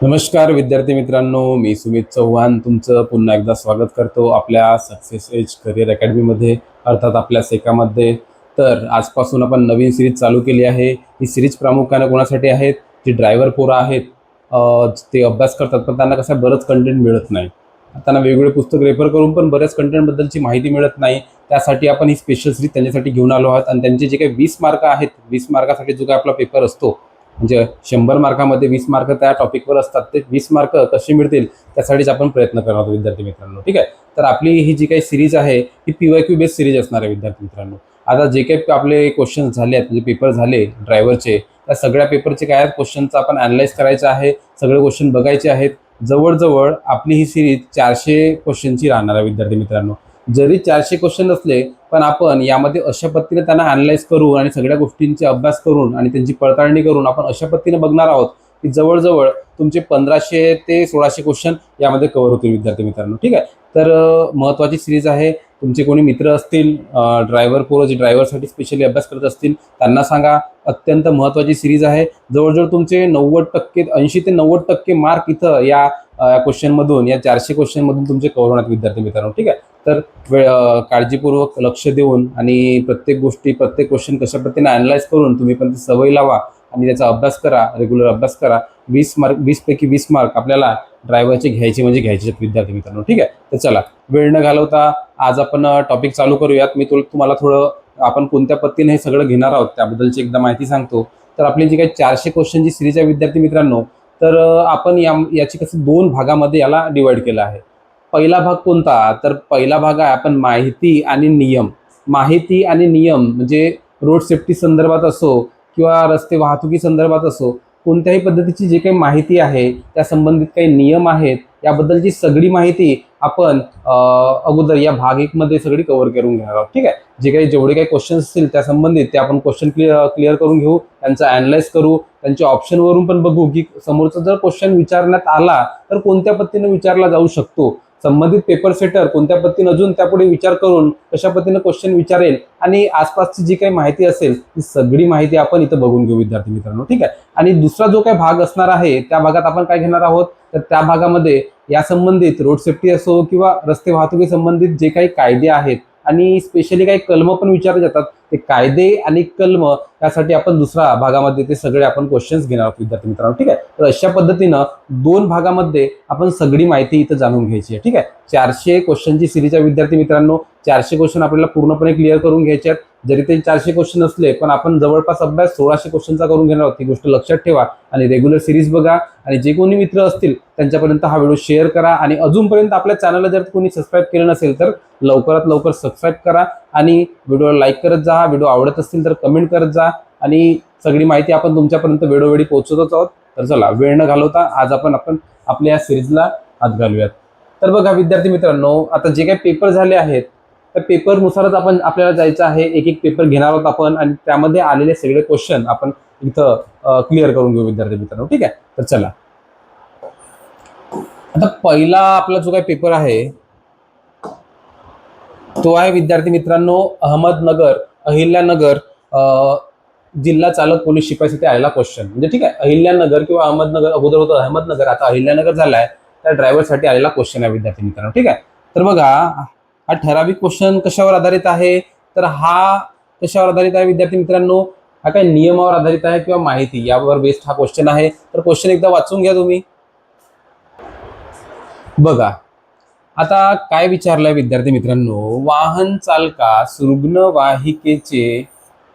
नमस्कार विद्यार्थी मित्रांनो, मी सुमित चव्हाण तुमचं पुन्हा एकदा स्वागत करतो आपल्या सक्सेस एज करिअर अकॅडमीमध्ये, अर्थात आपल्या सेकामध्ये. तर आजपासून आपण नवीन सिरीज चालू केली आहे. ही सिरीज प्रामुख्याने कोणासाठी आहेत? जी ड्रायव्हर पोरं आहेत, ते अभ्यास करतात पण त्यांना कसं बरंच कंटेंट मिळत नाही. त्यांना वेगवेगळे पुस्तक रेफर करून पण बऱ्याच कंटेंटबद्दलची माहिती मिळत नाही. त्यासाठी आपण ही स्पेशल सिरीज त्यांच्यासाठी घेऊन आलो आहोत. आणि त्यांचे जे काही 20 मार्क आहेत, 20 मार्कासाठी जो काही आपला पेपर असतो, म्हणजे 100 मार्कामध्ये 20 मार्क त्या टॉपिकवर असतात, ते 20 मार्क कसे मिळतील त्यासाठीच आपण प्रयत्न करणार आहोत विद्यार्थी मित्रांनो. ठीक आहे. तर आपली ही जी काही सिरीज आहे ही PYQ बेस्ड सिरीज असणार आहे विद्यार्थी मित्रांनो. आता जे काही आपले क्वेश्चन झाले आहेत, म्हणजे पेपर झाले ड्रायव्हरचे, त्या सगळ्या पेपरचे काय आहेत क्वेश्चनचं आपण अनालाइज करायचं आहे. सगळे क्वेश्चन बघायचे आहेत. जवळजवळ आपली ही सिरीज 400 क्वेश्चनची राहणार आहे विद्यार्थी मित्रांनो. जरी 400 क्वेश्चन असले पण आपण यामध्ये अशा पद्धतीने त्यांना अनालाइज करू आणि सगळ्या गोष्टींचे अभ्यास करून आणि त्यांची पडताळणी करून आपण अशा पद्धतीने बघणार आहोत की जवळजवळ तुमचे 1500 ते 1600 क्वेश्चन यामध्ये कव्हर होतील विद्यार्थी मित्रांनो. ठीक आहे. तर महत्त्वाची सिरीज आहे. तुमचे कोणी मित्र असतील ड्रायव्हर पोरं जे ड्रायव्हरसाठी स्पेशली अभ्यास करत असतील त्यांना सांगा. अत्यंत महत्त्वाची सिरीज आहे. जवळजवळ तुमचे 90% 80 ते 90% मार्क इथं या क्वेश्चनमधून, या 400 क्वेश्चनमधून तुमचे कव्हर होणार विद्यार्थी मित्रांनो. ठीक आहे. तर काळजीपूर्वक लक्ष देऊन आणि प्रत्येक गोष्टी, प्रत्येक क्वेश्चन कशा पद्धतीने अनालाइज करून तुम्ही पण ती सवय लावा आणि त्याचा अभ्यास करा, रेग्युलर अभ्यास करा. 20 पैकी 20 मार्क आपल्याला ड्रायव्हरचे घ्यायचे म्हणजे घ्यायचे विद्यार्थी मित्रांनो. ठीक आहे. तर चला वेळ न घालवता आज आपण टॉपिक चालू करूयात. मी तुम्हाला थोडं आपण कोणत्या पद्धतीने हे सगळं घेणार आहोत त्याबद्दलची एकदा माहिती सांगतो. तर आपली जी काही 400 क्वेश्चनची सिरीज आहे विद्यार्थी मित्रांनो, तर आपण याची कसं 2 भागामध्ये याला डिवाइड केलं आहे. पहिला भाग कोणता? तर पहिला भाग आहे आपण माहिती आणि नियम. माहिती आणि नियम म्हणजे रोड सेफ्टी संदर्भात असो किंवा रस्ते वाहतुकी संदर्भात असो, कोणत्याही पद्धतीची जे काही माहिती आहे त्या संबंधित काही नियम आहेत याबद्दलची सगळी माहिती आपण अगोदर या भाग 1 मध्ये सगळी कव्हर करून घेणार आहोत. ठीक आहे. जेवढे काही क्वेश्चन्स असतील त्या संबंधित ते आपण क्वेश्चन क्लिअर करून घेऊ, त्यांचा अनालाइज करू, त्यांच्या ऑप्शनवरून पण बघू की समोरचा जर क्वेश्चन विचारण्यात आला तर कोणत्या पद्धतीने विचारला जाऊ शकतो. संबंधित पेपर सेटर कोणत्या पद्धतीने अजून त्यापुढे विचार करून कशा पद्धतीने क्वेश्चन विचारेल आणि आसपासची जी काही माहिती असेल ती सगळी माहिती आपण इथं बघून घेऊ विद्यार्थी मित्रांनो. ठीक आहे. आणि दुसरा जो काही भाग असणार आहे त्या भागात आपण काय घेणार आहोत, तर त्या भागामध्ये या संबंधित रोड सेफ्टी असो किंवा रस्ते वाहतुकी संबंधित जे काही कायदे आहेत आणि स्पेशली काही कलम पण विचारले जातात, ते कायदे आणि कलम त्यासाठी आपण दुसऱ्या भागामध्ये ते सगळे आपण क्वेश्चन्स घेणार आहोत विद्यार्थी मित्रांनो. ठीक आहे. तर अशा पद्धतीनं 2 भागामध्ये आपण सगळी माहिती इथं जाणून घ्यायची आहे. ठीक आहे. 400 क्वेश्चनची सिरीज आहे विद्यार्थी मित्रांनो. 400 क्वेश्चन आपल्याला पूर्णपणे क्लिअर करून घ्यायचे आहेत. जरी ते 400 क्वेश्चन असले पण आपण जवळपास अभ्यास 1600 क्वेश्चनचा करून घेणार आहोत. ही गोष्ट लक्षात ठेवा आणि रेग्युलर सिरीज बघा आणि जे कोणी मित्र असतील त्यांच्यापर्यंत हा व्हिडिओ शेअर करा. आणि अजूनपर्यंत आपल्या चॅनलला जर कोणी सबस्क्राईब केलं नसेल तर लवकरात लवकर सबस्क्राईब करा आणि व्हिडिओला लाईक करत जा. व्हिडिओ आवडत असतील तर कमेंट करत जा आणि सगळी माहिती आपण तुमच्यापर्यंत वेळोवेळी पोहोचवतच आहोत. तर चला वेळ न घालवता आज आपण आपल्या या सिरीजला हात घालूयात. तर बघा विद्यार्थी मित्रांनो, आता जे काही पेपर झाले आहेत त्या पेपरनुसारच आपल्याला जायचं आहे. एक एक पेपर घेणार आहोत आपण आणि त्यामध्ये आलेले सगळे क्वेश्चन आपण इथं क्लिअर करून घेऊ विद्यार्थी मित्रांनो. ठीक आहे. तर चला आता पहिला आपला जो काही पेपर आहे तो आहे विद्यार्थी मित्रांनो अहमदनगर, अहिल्यानगर जिल्हा चालक पोलीस शिपाईसाठी आलेला क्वेश्चन. म्हणजे ठीक आहे, अहिल्यानगर किंवा अहमदनगर, अगोदर होतं अहमदनगर आता अहिल्यानगर झालाय, त्या ड्रायव्हरसाठी आलेला क्वेश्चन आहे विद्यार्थी मित्रांनो. ठीक आहे. तर बघा हा ठराविक क्वेश्चन कशावर आधारित आहे, तर हा कशावर आधारित आहे विद्यार्थी मित्रांनो, हा काय नियमावर आधारित आहे किंवा माहिती यावर बेस्ड हा क्वेश्चन आहे. तर क्वेश्चन एकदा वाचून घ्या तुम्ही. बघा आता काय विचारलंय विद्यार्थी मित्रांनो, वाहन चालकास रुग्णवाहिकेचे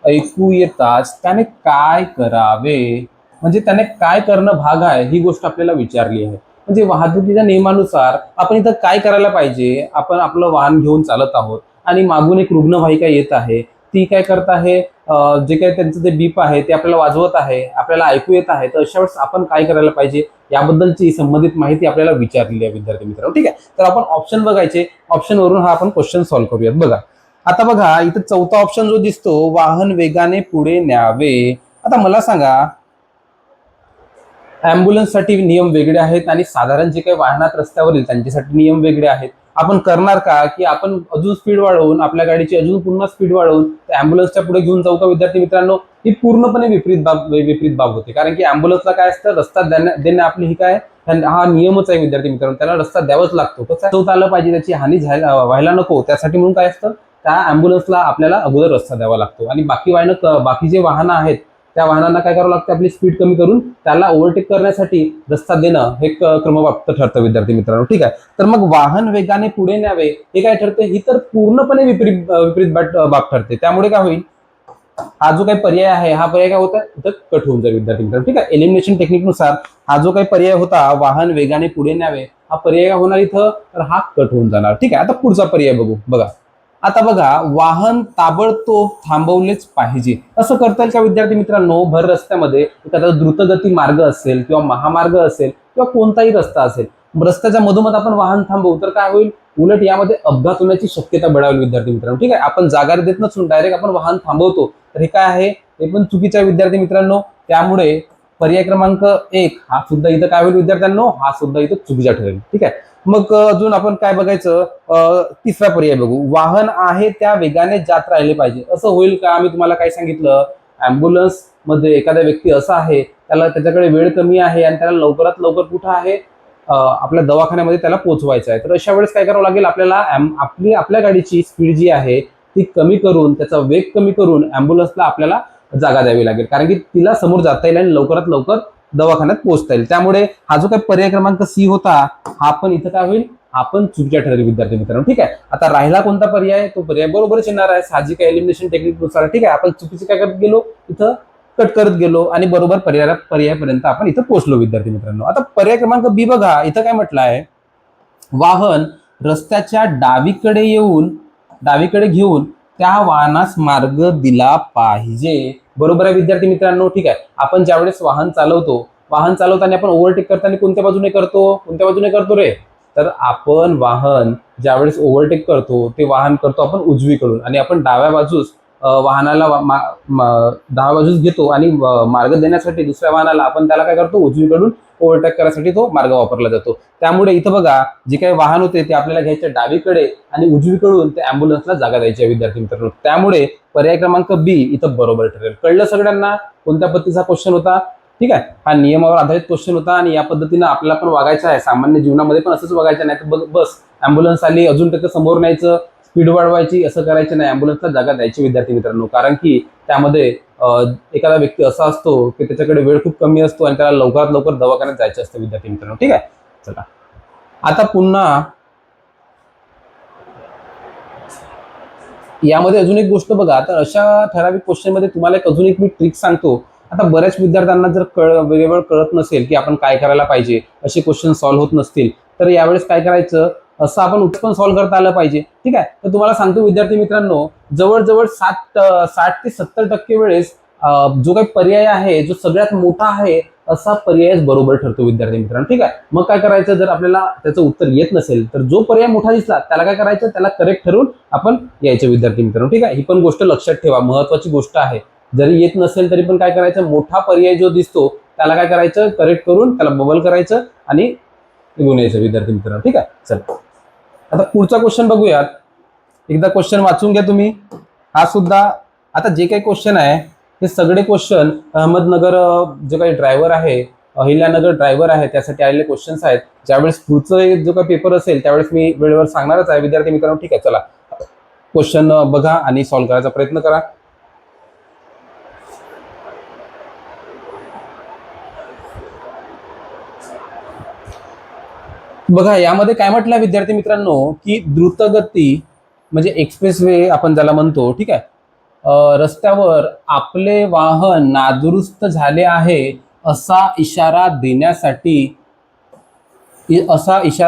ऐकू येताच त्याने काय करावे, म्हणजे त्याने काय करणं भाग आहे ही गोष्ट आपल्याला विचारली आहे. म्हणजे वाहतुकीच्या नियमानुसार आपण इथं काय करायला पाहिजे. आपण आपलं वाहन घेऊन चालत आहोत आणि मागून एक रुग्णवाहिका येत आहे, ती काय करत आहे, जे काही त्यांचं जे बीप आहे ते आपल्याला वाजवत आहे, आपल्याला ऐकू येत आहे. तर अशा वेळेस आपण काय करायला पाहिजे याबद्दलची संबंधित माहिती आपल्याला विचारलेली आहे विद्यार्थी मित्रांनो. ठीक आहे. तर आपण ऑप्शन बघायचे, ऑप्शनवरून हा आपण क्वेश्चन सॉल्व्ह करूयात. बघा आता बघा इथं चौथा ऑप्शन जो दिसतो, वाहन वेगाने पुढे न्यावे. आता मला सांगा, ॲम्ब्युलन्ससाठी नियम वेगळे आहेत आणि साधारण जे काही वाहनात रस्त्यावरील त्यांच्यासाठी नियम वेगळे आहेत. आपण करणार का की आपण अजून स्पीड वाढवून आपल्या गाडीची अजून पुन्हा स्पीड वाढवून ॲम्ब्युलन्सच्या पुढे घेऊन जाऊ का विद्यार्थी मित्रांनो. ही पूर्णपणे विपरीत बाब होते. कारण की ॲम्ब्युलन्सला काय असतं, रस्ता देणं आपली ही काय हा नियमच आहे विद्यार्थी मित्रांनो, त्याला रस्ता द्यावाच लागतो. कसं आलं पाहिजे, त्याची हानी व्हायला नको, त्यासाठी म्हणून काय असतं, त्या अँब्युलन्सला आपल्याला अगोदर रस्ता द्यावा लागतो. आणि बाकी जे वाहनं आहेत त्या वाहनांना काय करावं लागतं, आपली स्पीड कमी करून त्याला ओव्हरटेक करण्यासाठी रस्ता देणं हे क्रमप्राप्त ठरतं विद्यार्थी मित्रांनो. ठीक आहे, तर मग वाहन वेगाने पुढे न्यावे हे काय ठरते, ही तर पूर्णपणे विपरीत बाब ठरते. त्यामुळे काय होईल, हा जो काही पर्याय आहे हा पर्याय काय होता, इथं कट होऊन जाईल विद्यार्थी मित्रांनो. ठीक आहे, एलिमिनेशन टेक्निकनुसार हा जो काही पर्याय होता, वाहन वेगाने पुढे न्यावे, हा पर्याय काय होणार इथं, तर हा कट होऊन जाणार. ठीक आहे, आता पुढचा पर्याय बघू. बघा आता बघा, वाहन ताबडतोब थांबवलेच पाहिजे, असं करता येईल का विद्यार्थी मित्रांनो? भर रस्त्यामध्ये एखादा द्रुतगती मार्ग असेल किंवा महामार्ग असेल किंवा कोणताही रस्ता असेल, रस्त्याच्या मधोमध आपण वाहन थांबवू तर काय होईल, उलट यामध्ये अपघात होण्याची शक्यता बळावली विद्यार्थी मित्रांनो. ठीक आहे, आपण जागा देत नसून डायरेक्ट आपण वाहन थांबवतो, तर हे काय आहे, हे पण चुकीचं आहे विद्यार्थी मित्रांनो. त्यामुळे पर्याय क्रमांक 1 हा सुद्धा इथं काय होईल विद्यार्थ्यांनो, हा सुद्धा इथं चुकीचा ठरेल. ठीक आहे, मग अजून आपण काय बघायचं, तिसरा पर्याय बघू. वाहन आहे त्या वेगाने जात राहिले पाहिजे, असं होईल का? आम्ही तुम्हाला काय सांगितलं, अँब्युलन्स मध्ये एखादा व्यक्ती असा आहे, त्याच्याकडे वेळ कमी आहे आणि त्याला लवकरात लवकर कुठं आहे, आपल्या दवाखान्यामध्ये त्याला पोहोचवायचं आहे. तर अशा वेळेस काय करावं लागेल, आपल्याला आपल्या गाडीची स्पीड जी आहे ती कमी करून, त्याचा वेग कमी करून अँब्युलन्सला आपल्याला जागा द्यावी लागेल, कारण की तिला समोर जाता येईल आणि लवकरात लवकर दवाखान्यात पोहोचता येईल. त्यामुळे हा जो काही पर्याय क्रमांक सी होता, हा पण इथं काय होईल, हा पण चुकीचा ठरेल विद्यार्थी मित्रांनो. ठीक आहे, आता राहिला कोणता पर्याय, तो पर्याय बरोबरच येणार आहे साहजिक एलिमिनेशन टेक्निकनुसार. ठीक आहे, आपण चुकीचे काय करत गेलो, इथं कट करत गेलो आणि बरोबर पर्यायापर्यंत आपण इथं पोहोचलो विद्यार्थी मित्रांनो. आता पर्याय क्रमांक बी बघा, इथं काय म्हटलं आहे, वाहन रस्त्याच्या डावीकडे घेऊन त्या वाहनास मार्ग दिला पाहिजे. बरोबर आहे विद्यार्थी मित्रांनो. ठीक आहे, आपण ज्यावेळेस वाहन चालवताना आपण ओव्हरटेक करताना कोणत्या बाजूने करतो रे, तर आपण वाहन ज्यावेळेस ओव्हरटेक करतो ते वाहन करतो आपण उजवीकडून, आणि आपण डाव्या बाजूस घेतो आणि मार्ग देण्यासाठी दुसऱ्या वाहनाला आपण त्याला काय करतो, उजवीकडून ओव्हरटेक करण्यासाठी तो मार्ग वापरला जातो. त्यामुळे इथं बघा, जे काही वाहन होते ते आपल्याला घ्यायचे डावीकडे आणि उजवीकडून ते अँब्युलन्सला जागा द्यायची आहे विद्यार्थी मित्रांनो. त्यामुळे पर्याय क्रमांक बी इथं बरोबर ठरेल. कळलं सगळ्यांना कोणत्या पद्धतीचा क्वेश्चन होता? ठीक आहे, हा नियमावर आधारित क्वेश्चन होता आणि या पद्धतीनं आपल्याला पण वागायचं आहे. सामान्य जीवनामध्ये पण असंच वागायचं, नाही तर बस अँब्युलन्स आली अजून त्याच्या समोर न्यायचं, स्पीड वाढवायची, असं करायचं नाही. अँब्युलन्सला जागा द्यायची विद्यार्थी मित्रांनो, कारण की त्यामध्ये एखादा व्यक्ती असा असतो की त्याच्याकडे वेळ खूप कमी असतो आणि त्याला लवकरात लवकर दवाखान्यात जायचं असतं विद्यार्थी मित्रांनो. ठीक आहे, चला आता पुन्हा यामध्ये अजून एक गोष्ट बघा. तर अशा ठराविक क्वेश्चन मध्ये तुम्हाला अजून एक मी ट्रिक सांगतो. आता बऱ्याच विद्यार्थ्यांना जर वेगवेगळं कळत नसेल की आपण काय करायला पाहिजे, असे क्वेश्चन सॉल्व्ह होत नसतील, तर यावेळेस काय करायचं, असं आपण उत्तर सॉल्व्ह करता आलं पाहिजे. ठीक आहे, तर तुम्हाला सांगतो विद्यार्थी मित्रांनो, जवळजवळ 60 ते 70% वेळेस जो काही पर्याय आहे, जो सगळ्यात मोठा आहे असा पर्यायच बरोबर ठरतो विद्यार्थी मित्रांनो. ठीक आहे, मग काय करायचं, जर आपल्याला त्याचं उत्तर येत नसेल तर जो पर्याय मोठा दिसला त्याला काय करायचं, त्याला करेक्ट ठरवून आपण यायचं विद्यार्थी मित्रांनो. ठीक आहे, ही पण गोष्ट लक्षात ठेवा, महत्वाची गोष्ट आहे. जरी येत नसेल तरी पण काय करायचं, मोठा पर्याय जो दिसतो त्याला काय करायचं, करेक्ट करून त्याला बबल करायचं आणि निघून यायचं विद्यार्थी मित्रांनो. ठीक आहे, चल आता पुढचा क्वेश्चन बघूयात. एकदा क्वेश्चन वाचून घ्या तुम्ही. हा सुद्धा, आता जे काही क्वेश्चन आहे हे सगळे क्वेश्चन अहमदनगर जो काही ड्रायव्हर आहे, अहिल्यानगर ड्रायव्हर आहे, त्यासाठी आलेले क्वेश्चन्स आहेत. ज्यावेळेस पुढचं जो काही पेपर असेल त्यावेळेस मी वेळेवर सांगणारच आहे विद्यार्थी मित्रांनो. ठीक आहे, चला क्वेश्चन बघा आणि सॉल्व्ह करायचा प्रयत्न करा. बघा यामध्ये काय म्हटलं विद्यार्थी मित्रांनो, की द्रुतगती म्हणजे एक्सप्रेस वे आपण ज्याला म्हणतो. ठीक आहे, रस्त्यावर आपले वाहन नादुरुस्त झाले आहे असा इशारा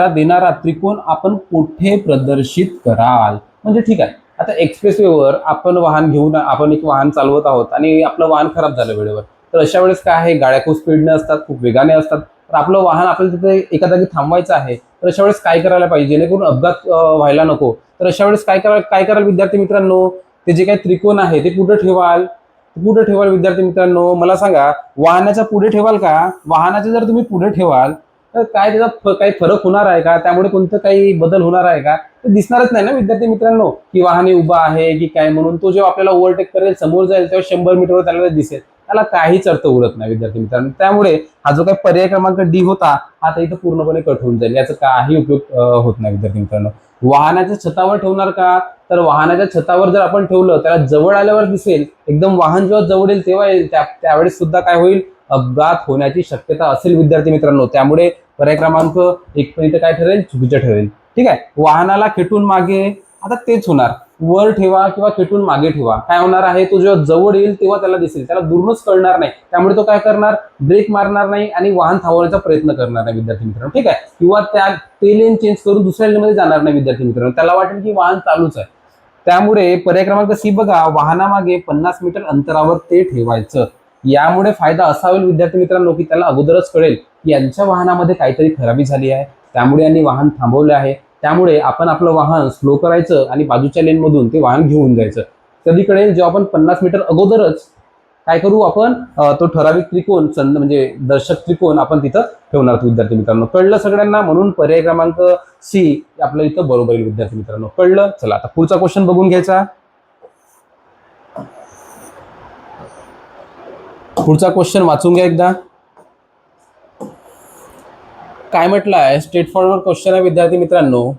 देणारा त्रिकोण आपण कुठे प्रदर्शित कराल. म्हणजे ठीक आहे, आता एक्सप्रेसवेवर आपण एक वाहन चालवत आहोत आणि आपलं वाहन खराब झालं वेळेवर, तर अशा वेळेस काय आहे, गाड्या खूप स्पीडने असतात, खूप वेगाने असतात, तर आपलं वाहन आपल्याला तिथे एका जागी थांबवायचं आहे. तर अशा वेळेस काय करायला पाहिजे, जेणेकरून अपघात व्हायला नको, तर अशा वेळेस काय कराल विद्यार्थी मित्रांनो, ते जे काही त्रिकोण आहे ते कुठे ठेवाल विद्यार्थी मित्रांनो, मला सांगा. वाहनाच्या पुढे ठेवाल का? वाहनाच्या जर तुम्ही पुढे ठेवाल तर काय त्याचा काही फरक होणार आहे का, त्यामुळे कोणतं काही बदल होणार आहे का? ते दिसणारच नाही ना विद्यार्थी मित्रांनो, की वाहने उभा आहे की काय म्हणून. तो जेव्हा आपल्याला ओव्हरटेक करेल, समोर जाईल, तेव्हा 100 मीटरवर त्याला दिसेल. त्याला काहीच अर्थ उरत नाही विद्यार्थी मित्रांनो. त्यामुळे हा जो काही पर्याय क्रमांक डी होता हा तर इथं पूर्णपणे कट होऊन जाईल, याचा काही उपयोग होत नाही विद्यार्थी मित्रांनो. वाहनाच्या छतावर ठेवणार का, तर वाहनाच्या छतावर जर आपण ठेवलं त्याला जवळ आल्यावर दिसेल, एकदम वाहन जेव्हा जवळ येईल तेव्हा त्यावेळेस सुद्धा काय होईल, अपघात होण्याची शक्यता असेल विद्यार्थी मित्रांनो. त्यामुळे पर्याय क्रमांक 1 पण इथे काय ठरेल, चुकीचं ठरेल. ठीक आहे. वाहनाला खेटून मागे, आता तेच होणार, वर ठेवा किंवा खेटून मागे ठेवा, काय होणार आहे, तो जेव्हा जवळ येईल तेव्हा त्याला दिसेल, त्याला दूरनच कळणार नाही, त्यामुळे तो काय करणार, ब्रेक मारणार नाही आणि वाहन थांबवण्याचा प्रयत्न करणार नाही विद्यार्थी मित्रांनो. ठीक आहे. किंवा ते लेन चेंज करून दुसऱ्या लेनमध्ये जाणार नाही विद्यार्थी मित्रांनो, त्याला वाटेल की वाहन चालूच आहे. त्यामुळे पर्याय क्रमांक सी बघा, वाहनामागे 50 मीटर अंतरावर ते ठेवायचं. यामुळे फायदा असा होईल विद्यार्थी मित्रांनो की त्याला अगोदरच कळेल की यांच्या वाहनामध्ये काहीतरी खराबी झाली आहे, त्यामुळे यांनी वाहन थांबवले आहे. त्यामुळे आपण आपलं वाहन स्लो करायचं आणि बाजूच्या लेनमधून ते वाहन घेऊन जायचं. कधी कळेल, जेव्हा आपण 50 मीटर अगोदरच काय करू, आपण तो ठराविक त्रिकोण म्हणजे दर्शक त्रिकोण आपण तिथं ठेवणार आहोत विद्यार्थी मित्रांनो. कळलं सगळ्यांना, म्हणून पर्याय क्रमांक सी आपल्या इथं बरोबर येईल विद्यार्थी मित्रांनो. कळलं. चला आता पुढचा क्वेश्चन बघून घ्यायचा. पुढचा क्वेश्चन वाचून घ्या एकदा. काय म्हटलं आहे, स्ट्रेट फॉरवर्ड क्वेश्चन आहे विद्यार्थी मित्रांनो.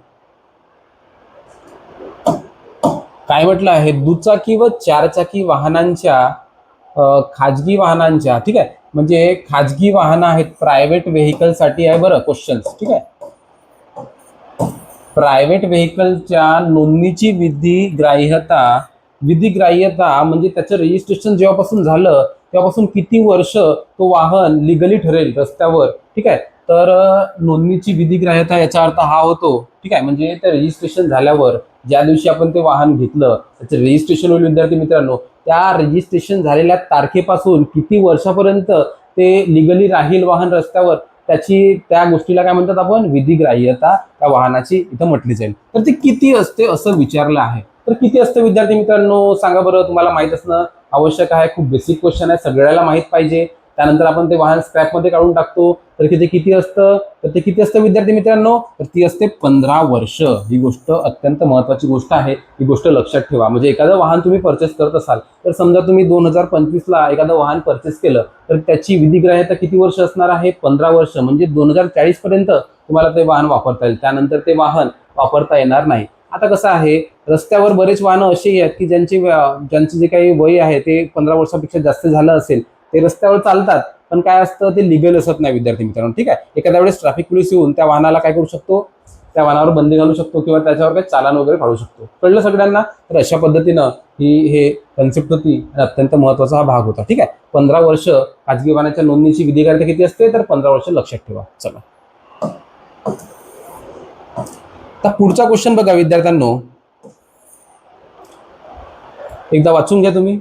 काय म्हटलं आहे, दुचाकी व चारचाकी वाहनांच्या खाजगी वाहनांच्या, ठीक आहे, म्हणजे खाजगी वाहनं आहेत, प्रायव्हेट व्हेकल साठी आहे बरं क्वेश्चन. ठीक आहे. प्रायव्हेट व्हेकलच्या नोंदणीची विधिग्राह्यता म्हणजे त्याचं रजिस्ट्रेशन जेव्हापासून झालं तेव्हापासून किती वर्ष तो वाहन लिगली ठरेल रस्त्यावर. ठीक आहे. तर नोंदणीची विधिग्राह्यता याचा अर्थ हा होतो, ठीक आहे, म्हणजे ते रजिस्ट्रेशन झाल्यावर ज्या दिवशी आपण ते वाहन घेतलं त्याचं रजिस्ट्रेशन होईल विद्यार्थी मित्रांनो, त्या रजिस्ट्रेशन झालेल्या तारखेपासून किती वर्षापर्यंत ते लिगली राहील वाहन रस्त्यावर, त्या गोष्टीला काय म्हणतात आपण, विधिग्राह्यता त्या वाहनाची इथं म्हटली जाईल. तर ती किती असते असं विचारलं आहे. तर किती असतं विद्यार्थी मित्रांनो, सांगा बरं. तुम्हाला माहित असणं आवश्यक आहे, खूप बेसिक क्वेश्चन आहे, सगळ्याला माहित पाहिजे. त्यानंतर आपण ते वाहन स्क्रॅप मध्ये काढून टाकतो. तर किती असतं, तर ते किती असतं विद्यार्थी मित्रांनो, तर ती असते 15 वर्ष. ही गोष्ट अत्यंत महत्वाची गोष्ट आहे, ही गोष्ट लक्षात ठेवा. म्हणजे एखादं वाहन तुम्ही परचेस करत असाल, तर समजा तुम्ही 2025ला एखादं वाहन परचेस केलं, तर त्याची विधिग्राह्यता किती वर्ष असणार आहे, 15 वर्ष. म्हणजे 2040 पर्यंत तुम्हाला ते वाहन वापरता येईल, त्यानंतर ते वाहन वापरता येणार नाही. आता कसं आहे, रस्त्यावर बरेच वाहनं अशी आहेत की ज्यांचे जे काही वय आहे ते 15 वर्षापेक्षा जास्त झालं असेल, ते रस्त्यावर चालतात, पण काय असतं, ते लिगल असत नाही विद्यार्थी मित्रांनो. ठीक आहे. एखाद्या वेळेस ट्रॅफिक पोलीस येऊन त्या वाहनाला काय करू शकतो, त्या वाहनावर बंदी घालू शकतो किंवा त्याच्यावर काही चालान वगैरे काढू शकतो. कळलं सगळ्यांना. तर अशा पद्धतीनं हे कन्सेप्ट होती आणि अत्यंत महत्वाचा हा भाग होता. ठीक आहे. 15 वर्ष खाजगी वाहनाच्या नोंदणीची विधिग्राह्यता किती असते, तर 15 वर्ष लक्षात ठेवा. चला आता पुढचा क्वेश्चन बघा विद्यार्थ्यांनो, एकदा वाचून घ्या तुम्ही.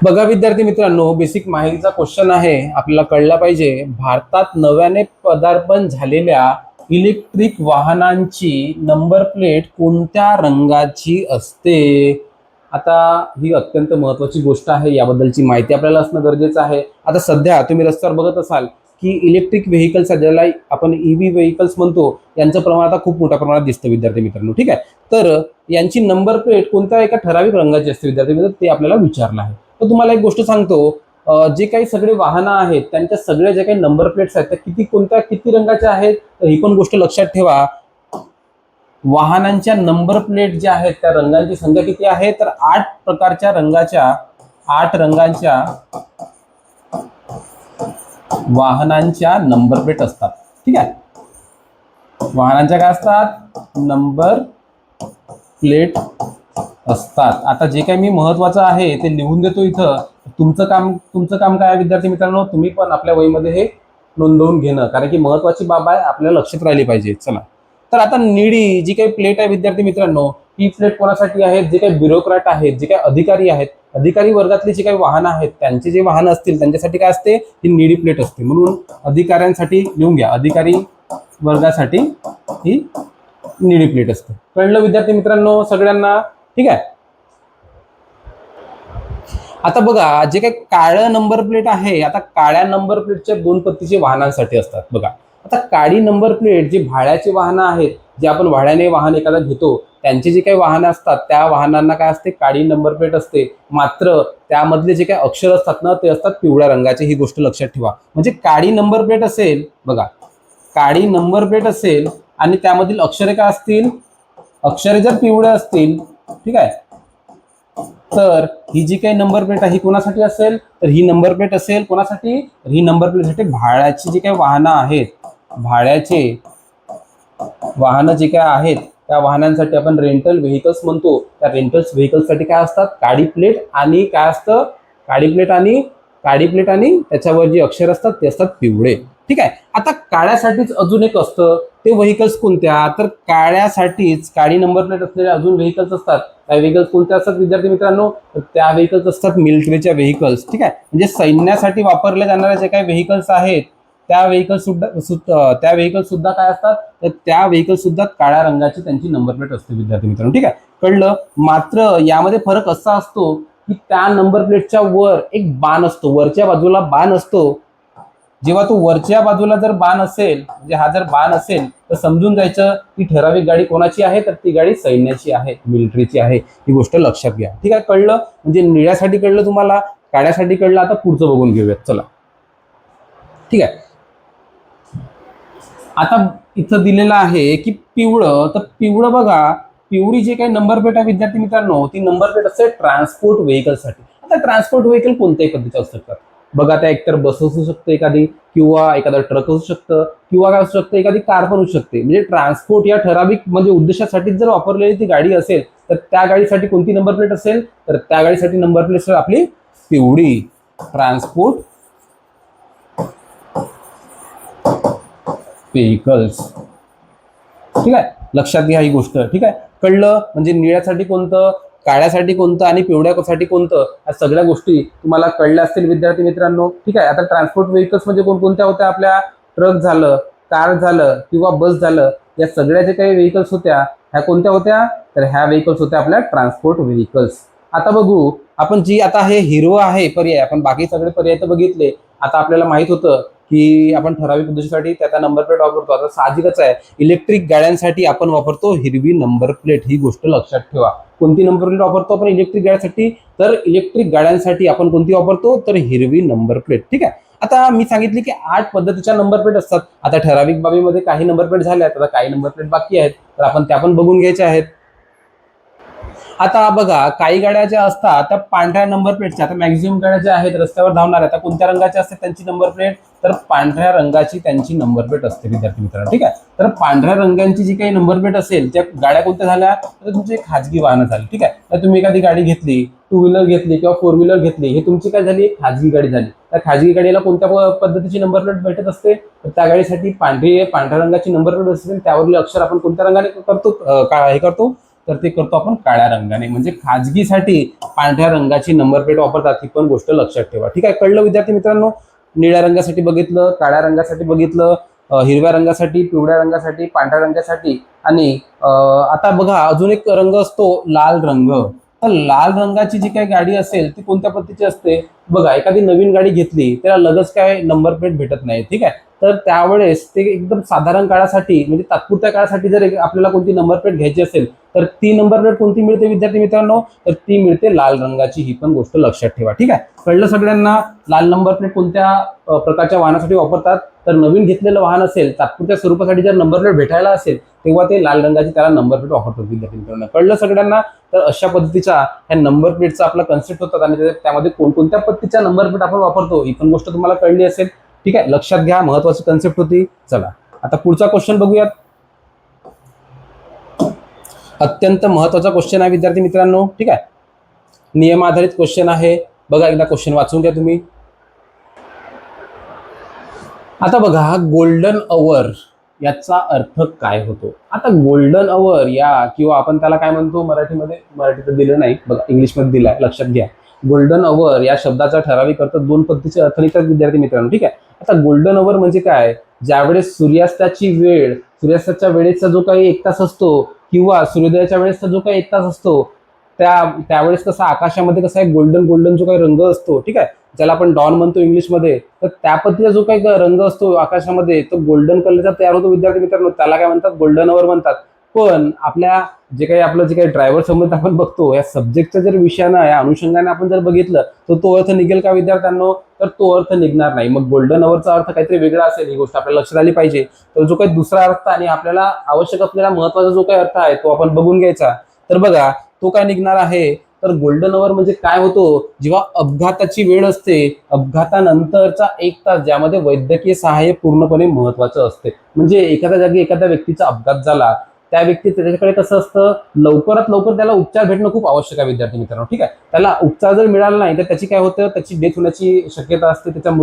बघा विद्यार्थी मित्रांनो, बेसिक माहितीचा क्वेश्चन आहे, आपल्याला कळला पाहिजे. भारतात नव्याने पदार्पण झालेल्या इलेक्ट्रिक वाहनांची नंबर प्लेट कोणत्या रंगाची असते. आता ही अत्यंत महत्वाची गोष्ट आहे, याबद्दलची माहिती आपल्याला असणं गरजेचं आहे. आता सध्या तुम्ही रस्त्यावर बघत असाल की इलेक्ट्रिक व्हेकल्स, ज्याला आपण ईव्ही व्हेकल्स म्हणतो, यांचं प्रमाण आता खूप मोठ्या प्रमाणात दिसतं विद्यार्थी मित्रांनो. ठीक आहे. तर यांची नंबर प्लेट कोणत्या एका ठराविक रंगाची असते विद्यार्थी मित्रांनो, ते आपल्याला विचारलं आहे. तर तुम्हाला एक गोष्ट सांगतो, जे काही सगळे वाहनं आहेत त्यांच्या सगळ्या ज्या काही नंबर प्लेट्स आहेत त्या किती रंगाच्या आहेत, तर ही पण गोष्ट लक्षात ठेवा. वाहनांच्या नंबर प्लेट ज्या आहेत त्या रंगांची संख्या किती आहे, तर 8 प्रकारच्या रंगाच्या, 8 रंगांच्या वाहनांच्या नंबर प्लेट असतात. ठीक आहे. वाहनांच्या काय असतात, नंबर प्लेट असतात. आता जे काही मी महत्वाचं आहे ते लिहून देतो इथं. तुमचं काम काय आहे विद्यार्थी मित्रांनो, तुम्ही पण आपल्या वहीमध्ये हे नोंदवून घेणं, कारण की महत्वाची बाब आहे, आपल्याला लक्षात राहिली पाहिजे. चला, तर आता निळी जी काही प्लेट आहे विद्यार्थी मित्रांनो, ही प्लेट कोणासाठी आहे, जे काही ब्युरोक्रॅट आहेत, जे काही अधिकारी आहेत, अधिकारी वर्गातली जी काही वाहनं आहेत, त्यांचे जे वाहनं असतील त्यांच्यासाठी काय असते, ही निळी प्लेट असते. म्हणून अधिकाऱ्यांसाठी लिहून घ्या, अधिकारी वर्गासाठी ही निळी प्लेट असते. कळलं विद्यार्थी मित्रांनो सगळ्यांना. ठीक आहे. आता बघा, जे काही काळं नंबर प्लेट आहे, आता काळ्या नंबर प्लेटच्या 2 पत्तीचे वाहनांसाठी असतात. बघा, आता काळी नंबर प्लेट जे भाड्याचे वाहनं आहेत जे आपण भाड्याने वाहन एखादा घेतो त्यांची जी काही वाहनं असतात त्या वाहनांना काय असते, काळी नंबर प्लेट असते. मात्र त्यामधले जे काही अक्षर असतात ना ते असतात पिवळ्या रंगाचे. ही गोष्ट लक्षात ठेवा. म्हणजे काळी नंबर प्लेट असेल बघा, काळी नंबर प्लेट असेल आणि त्यामधील अक्षरे काय असतील, अक्षरे जर पिवळे असतील, ठीक आहे, तर ही जी काही नंबर प्लेट आहे ही कोणासाठी असेल, तर ही नंबर प्लेट असेल कोणासाठी, ही नंबर प्लेटसाठी भाड्याची जी काही वाहनं आहेत, भाड्याचे वाहनं जे काय आहेत त्या वाहनांसाठी आपण रेंटल व्हेकल्स म्हणतो. त्या रेंटल्स व्हेकल्ससाठी काय असतात, काळी प्लेट आणि काय असतं, काळी प्लेट आणि त्याच्यावर जी अक्षर असतात ते असतात पिवळे. ठीक आहे. आता काळ्यासाठीच अजून एक असतं, ते व्हेकल्स कोणत्या, तर काळ्यासाठीच काळी नंबर प्लेट असलेले अजून व्हेकल्स असतात. त्या व्हेकल्स कोणत्या असतात विद्यार्थी मित्रांनो, तर त्या व्हेकल्स असतात मिलिटरीच्या व्हेकल्स. ठीक आहे. म्हणजे सैन्यासाठी वापरले जाणारे जे काही व्हेकल्स आहेत त्या व्हेकल्स सुद्धा काय असतात, तर त्या व्हेकल्स सुद्धा काळ्या रंगाची त्यांची नंबर प्लेट असते विद्यार्थी मित्रांनो. ठीक आहे, कळलं. मात्र यामध्ये फरक असा असतो की त्या नंबर प्लेटच्या वर एक बाण असतो, वरच्या बाजूला बाण असतो. जेव्हा तो वरच्या बाजूला जर बाण असेल, म्हणजे हा जर बाण असेल तर समजून जायचं ती ठराविक गाडी कोणाची आहे, तर ती गाडी सैन्याची आहे, मिलिटरीची आहे. ही गोष्ट लक्षात घ्या. ठीक आहे, कळलं. म्हणजे निळ्यासाठी कळलं तुम्हाला, काळ्यासाठी कळलं. आता पुढचं बघून घेऊयात, चला. ठीक आहे. आता इथं दिलेलं आहे की पिवळं, तर पिवळं बघा, पिवळी जे काही नंबर प्लेट आहे विद्यार्थी मित्रांनो, ती नंबर प्लेट असते ट्रान्सपोर्ट व्हेकलसाठी. आता ट्रान्सपोर्ट व्हेकल कोणत्याही पद्धतीचे असू शकतात बघा. त्या एकतर बस असू शकते एखादी, किंवा एखादा ट्रक असू शकतं, किंवा काय असू शकतं, एखादी कार पण असू शकते. म्हणजे ट्रान्सपोर्ट या ठराविक म्हणजे उद्देशासाठी जर वापरलेली ती गाडी असेल तर त्या गाडीसाठी कोणती नंबर प्लेट असेल, तर त्या गाडीसाठी नंबर प्लेट असेल आपली पिवळी, ट्रान्सपोर्ट व्हेकल्स. ठीक आहे, लक्षात घ्या ही गोष्ट. ठीक आहे, कळलं. म्हणजे निळ्यासाठी कोणतं, काळ्यासाठी कोणतं आणि पिवळ्यासाठी कोणतं, या सगळ्या गोष्टी तुम्हाला कळल्या असतील विद्यार्थी मित्रांनो. ठीक आहे. आता ट्रान्सपोर्ट व्हेकल्स म्हणजे कोणकोणत्या होत्या आपल्या, ट्रक झालं, कार झालं किंवा बस झालं, या सगळ्या जे काही व्हेकल्स होत्या ह्या कोणत्या होत्या, तर ह्या व्हेकल्स होत्या आपल्या ट्रान्सपोर्ट व्हेकल्स. आता बघू आपण, जी आता हे हिरवं आहे पर्याय, आपण बाकी सगळे पर्याय तर बघितले. आता आपल्याला माहित होतं की आपण ठराविक उद्देशासाठी त्याचा नंबर प्लेट वापरतो. आता साहजिकच आहे, इलेक्ट्रिक गाड्यांसाठी आपण वापरतो हिरवी नंबर प्लेट. ही गोष्ट लक्षात ठेवा. कोणती नंबर प्लेट वापरतो आपण इलेक्ट्रिक गाड्यांसाठी, तर इलेक्ट्रिक गाड्यांसाठी आपण कोणती वापरतो, तर हिरवी नंबर प्लेट. ठीक आहे. आता मी सांगितले की 8 पद्धतीच्या नंबर प्लेट असतात. आता ठराविक बाबीमध्ये काही नंबर प्लेट झाल्या, आता काही नंबर प्लेट बाकी आहेत, तर आपण त्या पण बघून घ्यायच्या आहेत. आता बघा, काही गाड्या ज्या असतात त्या पांढऱ्या नंबर प्लेटच्या, आता मॅक्झिमम गाड्या ज्या आहेत रस्त्यावर धावणाऱ्या त्या कोणत्या रंगाच्या असते त्यांची नंबर प्लेट, तर पांढऱ्या रंगाची त्यांची नंबर प्लेट असते विद्यार्थी मित्रांनो. ठीक आहे. तर पांढऱ्या रंगांची जी काही नंबर प्लेट असेल त्या गाड्या कोणत्या झाल्या, तर तुमची खाजगी वाहनं झाली. ठीक आहे. तर तुम्ही एखादी गाडी घेतली, 2 व्हीलर घेतली किंवा 4 व्हीलर घेतली, ही तुमची काय झाली, खाजगी गाडी झाली. त्या खाजगी गाडीला कोणत्या पद्धतीची नंबर प्लेट भेटत असते, तर त्या गाडीसाठी पांढऱ्या रंगाची नंबर प्लेट असते. त्यावरील अक्षर आपण कोणत्या रंगाने करतो, हे करतो, तर ते करतो आपण काळ्या रंगाने. म्हणजे खाजगीसाठी पांढऱ्या रंगाची नंबर प्लेट वापरतात. ही पण गोष्ट लक्षात ठेवा. ठीक आहे, कळलं विद्यार्थी मित्रांनो. निळ्या रंगासाठी बघितलं, काळ्या रंगासाठी बघितलं, हिरव्या रंगासाठी, पिवळ्या रंगासाठी, पांढऱ्या रंगासाठी. आणि आता बघा अजून एक रंग असतो लाल रंग. तर लाल रंगाची जी काही गाडी असेल ती कोणत्या पद्धतीची असते बघा. एखादी नवीन गाडी घेतली त्याला लगेच काय नंबर प्लेट भेटत नाही. ठीक आहे. तर त्यावेळेस ते एकदम साधारण काळासाठी म्हणजे तात्पुरत्या काळासाठी जर आपल्याला कोणती नंबर प्लेट घ्यायची असेल तर ती नंबर प्लेट कोणती मिळते विद्यार्थी मित्रांनो, तर ती मिळते लाल रंगाची. ही पण गोष्ट लक्षात ठेवा. ठीक आहे, कळलं सगळ्यांना. लाल नंबर प्लेट कोणत्या प्रकारच्या वाहनासाठी वापरतात, तर नवीन घेतलेलं वाहन असेल तात्पुरत्या स्वरूपासाठी जर नंबर प्लेट भेटायला असेल तेव्हा ते लाल रंगाची त्याला नंबर प्लेट वापरतात विद्यार्थी मित्रांनो. कळलं सगळ्यांना. तर अशा पद्धतीच्या ह्या नंबर प्लेटचा आपला कन्सेप्ट होतात आणि त्यामध्ये कोणकोणत्या पद्धतीच्या नंबर प्लेट आपण वापरतो ही पण गोष्ट तुम्हाला कळली असेल. ठीक आहे, लक्षात घ्या, महत्वाची कन्सेप्ट होती. चला आता पुढचा क्वेश्चन बघूयात. अत्यंत महत्वाचा क्वेश्चन आहे विद्यार्थी मित्रांनो. ठीक आहे, नियम आधारित क्वेश्चन आहे. बघा एकदा क्वेश्चन वाचून घ्या तुम्ही. आता बघा, गोल्डन अवर याचा अर्थ काय होतो. आता गोल्डन अवर या किंवा आपण त्याला काय म्हणतो मराठीमध्ये, मराठीत दिलं नाही बघा, इंग्लिशमध्ये दिलाय, लक्षात घ्या. गोल्डन अवर या शब्दाचा ठराविक अर्थ 2 पद्धतीचे अर्थ निघतात विद्यार्थी मित्रांनो. ठीक आहे. आता गोल्डन अवर म्हणजे काय, ज्यावेळेस सूर्यास्ताची वेळ, सूर्यास्ताच्या वेळेचा जो काही 1 तास असतो किंवा सूर्योदयाच्या वेळेसचा जो काही 1 तास असतो त्यावेळेस कसा आकाशामध्ये कसा आहे गोल्डन गोल्डन जो काही रंग असतो, ठीक आहे, ज्याला आपण डॉन म्हणतो इंग्लिशमध्ये, तर त्या पद्धतीचा जो काही रंग असतो आकाशामध्ये तो गोल्डन कलरचा तयार होतो विद्यार्थी मित्रांनो, त्याला काय म्हणतात, गोल्डन अवर म्हणतात. पण आपलं जे काही ड्रायव्हर संबंध आपण बघतो या सब्जेक्टच्या जर विषयानं या अनुषंगाने आपण जर बघितलं तर तो अर्थ निघेल का विद्यार्थ्यांनो, तर तो अर्थ निघणार नाही. मग गोल्डन अवरचा अर्थ काहीतरी वेगळा असेल, ही गोष्ट आपल्याला लक्षात आली पाहिजे. तर जो काही दुसरा अर्थ आणि आपल्याला आवश्यक असलेला महत्वाचा जो काही अर्थ आहे तो आपण बघून घ्यायचा. तर बघा तो काय निघणार आहे, तर गोल्डन अवर म्हणजे काय होतो, जेव्हा अपघाताची वेळ असते, अपघातानंतरचा 1 तास ज्यामध्ये वैद्यकीय सहाय्य पूर्णपणे महत्वाचं असते. म्हणजे एखाद्या जागी एखाद्या व्यक्तीचा अपघात झाला, त्या व्यक्ती त्याच्याकडे कसं असतं, लवकरात लवकर त्याला उपचार भेटणं खूप आवश्यक आहे विद्यार्थी मित्रांनो, ठीक आहे. त्याला उपचार जर मिळाला नाही तर त्याची काय होतं, त्याची डेथ होण्याची शक्यता असते, त्याला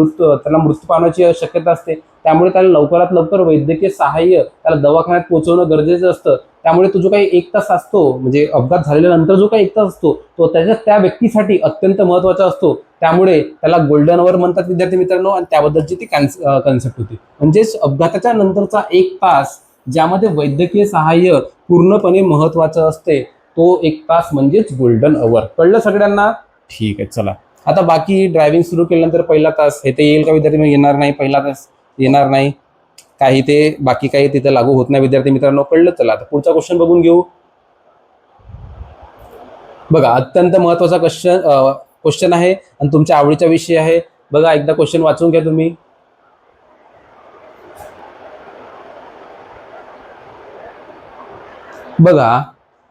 मृत्यू पावण्याची शक्यता असते. त्यामुळे त्याला लवकरात लवकर वैद्यकीय सहाय्य त्याला दवाखान्यात पोहोचवणं गरजेचं असतं. त्यामुळे तो जो काही 1 तास असतो, म्हणजे अपघात झालेल्या नंतर जो काही 1 तास असतो तो त्या व्यक्तीसाठी अत्यंत महत्वाचा असतो. त्यामुळे त्याला गोल्डन अवर म्हणतात विद्यार्थी मित्रांनो, आणि त्याबद्दलची ती कन्सेप्ट होती. म्हणजेच अपघाताच्या नंतरचा 1 तास ज्यामध्ये वैद्यकीय सहाय्य पूर्णपणे महत्वाचं असते, तो 1 तास म्हणजेच गोल्डन अवर. कळलं सगळ्यांना? ठीक आहे, चला आता बाकी ड्रायव्हिंग सुरू केल्यानंतर पहिला तास हे ते येईल का विद्यार्थी? येणार नाही, पहिला तास येणार नाही, काही ते बाकी काही तिथे लागू होत नाही विद्यार्थी मित्रांनो. कळलं? चला आता पुढचा क्वेश्चन बघून घेऊ. बघा अत्यंत महत्वाचा क्वेश्चन आहे आणि तुमच्या आवडीचा विषय आहे. बघा एकदा क्वेश्चन वाचून घ्या तुम्ही. बघा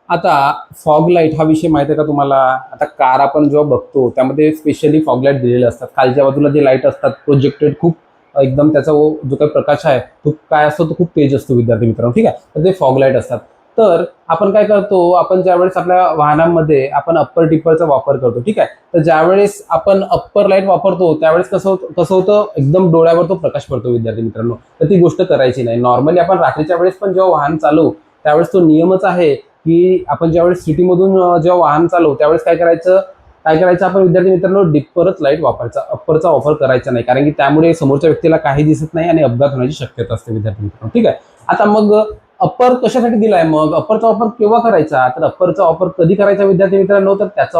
आता फॉग लाईट हा विषय माहिती आहे का तुम्हाला? आता कार आपण जेव्हा बघतो त्यामध्ये स्पेशली फॉग लाईट दिलेले असतात. खालच्या बाजूला जे लाईट असतात प्रोजेक्टेड, खूप एकदम त्याचा जो काही प्रकाश आहे तो काय असतो, तो खूप तेज असतो विद्यार्थी मित्रांनो, ठीक आहे. तर ते फॉग लाईट असतात. तर आपण काय करतो, आपण ज्यावेळेस आपल्या वाहनांमध्ये आपण अप्पर टिप्परचा वापर करतो, ठीक आहे. तर ज्यावेळेस आपण अप्पर लाईट वापरतो त्यावेळेस कसं होतं, एकदम डोळ्यावर तो प्रकाश पडतो विद्यार्थी मित्रांनो. तर ती गोष्ट करायची नाही. नॉर्मली आपण रात्रीच्या वेळेस पण जेव्हा वाहन चालवू त्यावेळेस तो नियमच आहे की आपण ज्यावेळेस सिटीमधून जेव्हा वाहन चालवू त्यावेळेस काय करायचं आपण विद्यार्थी मित्रांनो, डिप्परच लाईट वापरायचा, अप्परचा वापर करायचा नाही. कारण की त्यामुळे समोरच्या व्यक्तीला काही दिसत नाही आणि अपघात होण्याची शक्यता असते विद्यार्थी मित्रांनो, ठीक आहे. आता मग अप्पर कशासाठी दिलाय, मग अप्परचा वापर केव्हा करायचा, तर अप्परचा वापर कधी करायचा विद्यार्थी मित्रांनो, तर त्याचा